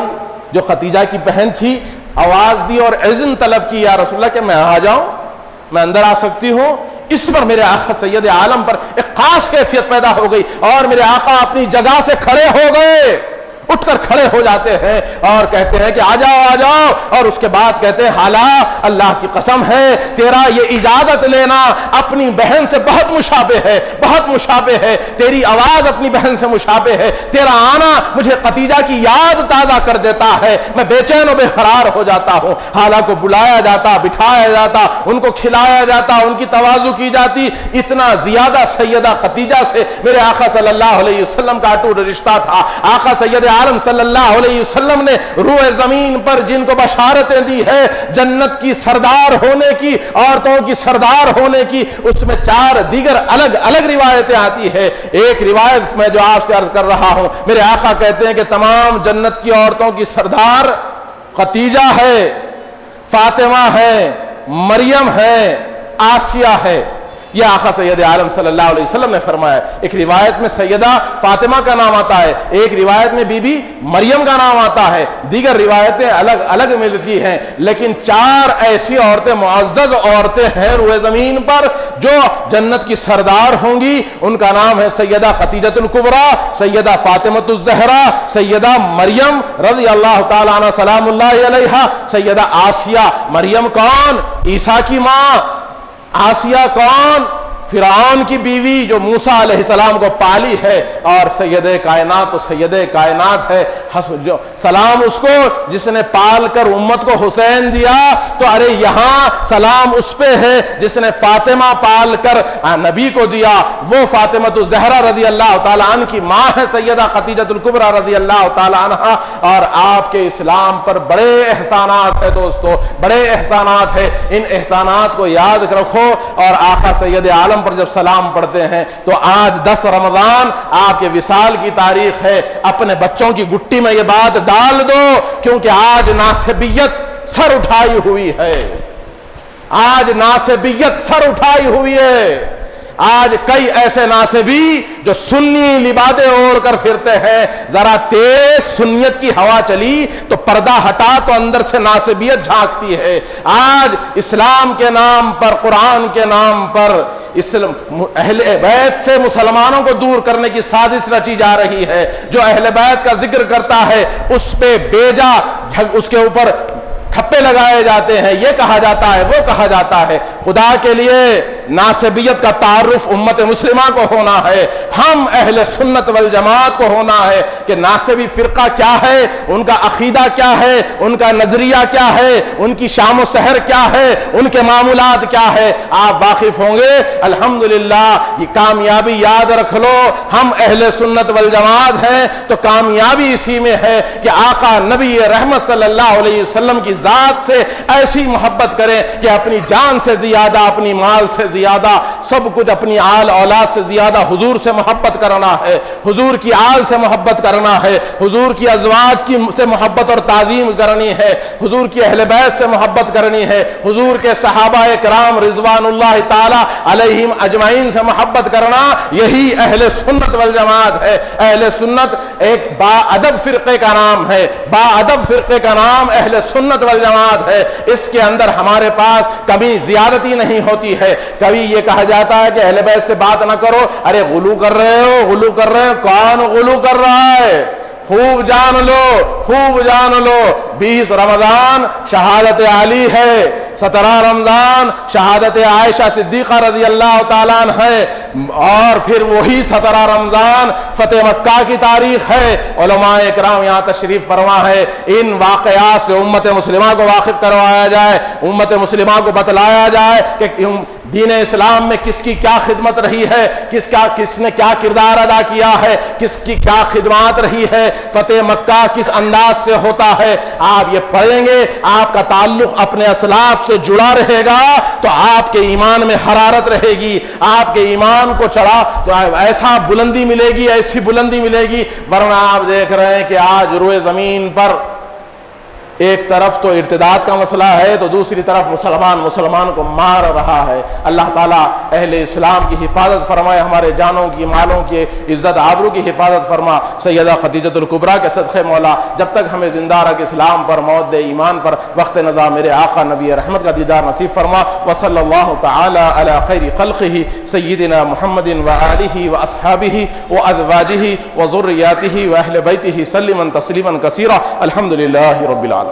जो खतीजा की बहन थी, आवाज दी और इज़्न तलब की, या रसूलल्लाह कि मैं आ जाऊं, मैं अंदर आ सकती हूं। इस पर मेरे आका सैयद आलम पर एक खास कैफियत पैदा हो गई और मेरे आका अपनी जगह से खड़े हो गए, उठकर खड़े हो जाते हैं और कहते हैं कि आ जाओ। और उसके बाद कहते हैं, हाला अल्लाह की कसम है तेरा ये इजाजत लेना अपनी बहन से बहुत मुशाबे है, तेरी आवाज अपनी बहन से मुशाबे है, तेरा आना मुझे खतीजा की याद ताजा कर देता है, मैं बेचैन और बेकरार हो जाता हूं। हाला को बुलाया जाता, बिठाया जाता, उनको खिलाया जाता, उनकी तवाज़ु की जाती। इतना ज्यादा सैयदा खतीजा से मेरे आका सल्लल्लाहु अलैहि वसल्लम का अटूट रिश्ता था। आका सैयद आलम सल्लल्लाहु अलैहि वसल्लम ने रूह जमीन पर जिनको बशारतें दी है जन्नत की सरदार होने की, औरतों की सरदार होने की, उसमें 4 दीगर अलग अलग रिवायतें आती है। एक रिवायत मैं जो आपसे अर्ज कर रहा हूं, मेरे आका कहते हैं कि तमाम जन्नत की औरतों की सरदार खतीजा है, फातिमा है, मरियम है, आसिया है। यह आका सैयद आलम सल्लल्लाहु अलैहि वसल्लम ने फरमाया। एक रिवायत में सैयदा फातिमा का नाम आता है, एक रिवायत में बीबी मरियम का नाम आता है, दीगर रिवायतें अलग अलग मिलती हैं, लेकिन 4 ऐसी औरतें, मुअज़्ज़ज़ औरतें हैं रुए जमीन पर जो जन्नत की सरदार होंगी। उनका नाम है सैयदा खतीजतुल कुबरा, सैयदा फातिमतुज़ ज़हरा, सैयदा मरियम रज़ी अल्लाह ताला अन्हा सलामुल्लाहि अलैहा, सैयदा आसिया। मरियम कौन? ईसा की माँ। आसिया कौन? फिरौन की बीवी जो मूसा अलैहिस्सलाम को पाली है। और सैयदे कायनात तो सैयदे कायनात है, जो सलाम उसको जिसने पाल कर उम्मत को हुसैन दिया, तो अरे यहाँ सलाम उस पे है जिसने फातिमा पाल कर नबी को दिया। वो फातिमतुज़ ज़हरा रज़ी अल्लाह ताला अन्हा की माँ है, सैयदा खतीजतुल कुबरा रज़ी अल्लाह ताला अन्हा। और आपके इस्लाम पर बड़े एहसानात है दोस्तों, बड़े एहसानात है। इन एहसानात को याद रखो और आका सैयद आलम पर जब सलाम पढ़ते हैं तो आज 10 रमजान आपके विसाल की तारीख है। अपने बच्चों की गुट्टी में ये बात डाल दो, क्योंकि आज नासिबियत सर उठाई हुई है, आज नासिबियत सर उठाई हुई है। आज कई ऐसे नासिबी जो सुन्नी लिबादे ओढ़कर फिरते हैं, जरा तेज सुन्नियत की हवा चली तो पर्दा हटा तो अंदर से नासिबियत झांकती है। आज इस्लाम के नाम पर, कुरान के नाम पर अहले बैत से मुसलमानों को दूर करने की साजिश रची जा रही है। जो अहले बैत का जिक्र करता है उस पे बेजा उसके ऊपर ठप्पे लगाए जाते हैं, ये कहा जाता है, वो कहा जाता है। खुदा के लिए नासिबियत का तारुफ उम्मत मुस्लिमा को होना है, हम अहले सुन्नत वल जमात को होना है कि नासिबी फिरका क्या है, उनका अकीदा क्या है, उनका नजरिया क्या है, उनकी शाम सहर क्या है, उनके मामूलात क्या है, आप वाकिफ होंगे। अल्हम्दुलिल्लाह, ये कामयाबी याद रख लो, हम अहले सुन्नत वल जमात हैं तो कामयाबी इसी में है कि आका नबी रहमत सल्लल्लाहु अलैहि वसल्लम की जात से ऐसी मोहब्बत करें कि अपनी जान से ज्यादा, अपनी माल से ज्यादा, सब कुछ, अपनी आल औलाद से ज्यादा हुजूर से मोहब्बत करना है, हुजूर की आल से मोहब्बत करना है, हुजूर की अज़वाज की से मोहब्बत और ताज़ीम करनी है, हुजूर की अहले बैत से मोहब्बत करनी है, हुजूर के सहाबा किराम रिज़वानुल्लाह ताला अलैहिम अजमाइन से मोहब्बत करना, यही अहले सुन्नत वल जमात है। अहले सुन्नत एक बाअदब फिरके का नाम है, बाअदब फिरके का नाम अहले सुन्नत वल जमात है। इसके अंदर हमारे पास कभी ज्यादती नहीं होती है। कभी ये कहा जाता है कि अहले बैत से बात ना करो, अरे गुलू कर रहे हो, गुलू कर रहे हो, कौन गुलू कर रहा है? खूब जान लो, खूब जान लो, 20 रमजान शहादत आली है, 17 रमजान शहादत आयशा सिद्दीक़ा रज़ी अल्लाह ताला अन्हा है, और फिर वही 17 रमजान फतेह मक्का की तारीख है। उलमाए इकराम यहाँ तशरीफ फरमा है। इन वाक़यात से उम्मत मुस्लिमा को वाकिफ करवाया जाए, उम्मत मुस्लिमा को बतलाया जाए कि दीन इस्लाम में किसकी क्या खिदमत रही है, किसने क्या किरदार अदा किया है, किसकी क्या खिदमत रही है, फतेह मक्का किस अंदाज से होता है। आप ये पढ़ेंगे, आपका ताल्लुक अपने असलाफ से जुड़ा रहेगा तो आपके ईमान में हरारत रहेगी, आपके ईमान को चढ़ा तो ऐसा बुलंदी मिलेगी, ऐसी बुलंदी मिलेगी। वरना आप देख रहे हैं कि आज रुए जमीन पर एक तरफ तो इर्तिदाद का मसला है तो दूसरी तरफ मुसलमान को मार रहा है। अल्लाह ताला अहले इस्लाम की हिफाजत फरमाए, हमारे जानों की, मालों की इज्जत आबरू की हिफाजत फरमा। सैयदा खतीजतुल कुबरा के सदक़े मौला जब तक हमें जिंदा रख इस्लाम पर, मौत दे ईमान पर, वक्त नज़ा मेरे आका नबी रहमत का दीदार नसीब फरमा। व सल्लल्लाहु तआला अला खैरि खल्क़िही सय्यिदिना मुहम्मदिन व आलिही व अस्हाबिही व अज़वाजिही व ज़ुर्रियातिही व अहले बैतिही सल्लिमन तस्लीमन कसीरा। अल्हम्दुलिल्लाहि रब्बिल आलमीन।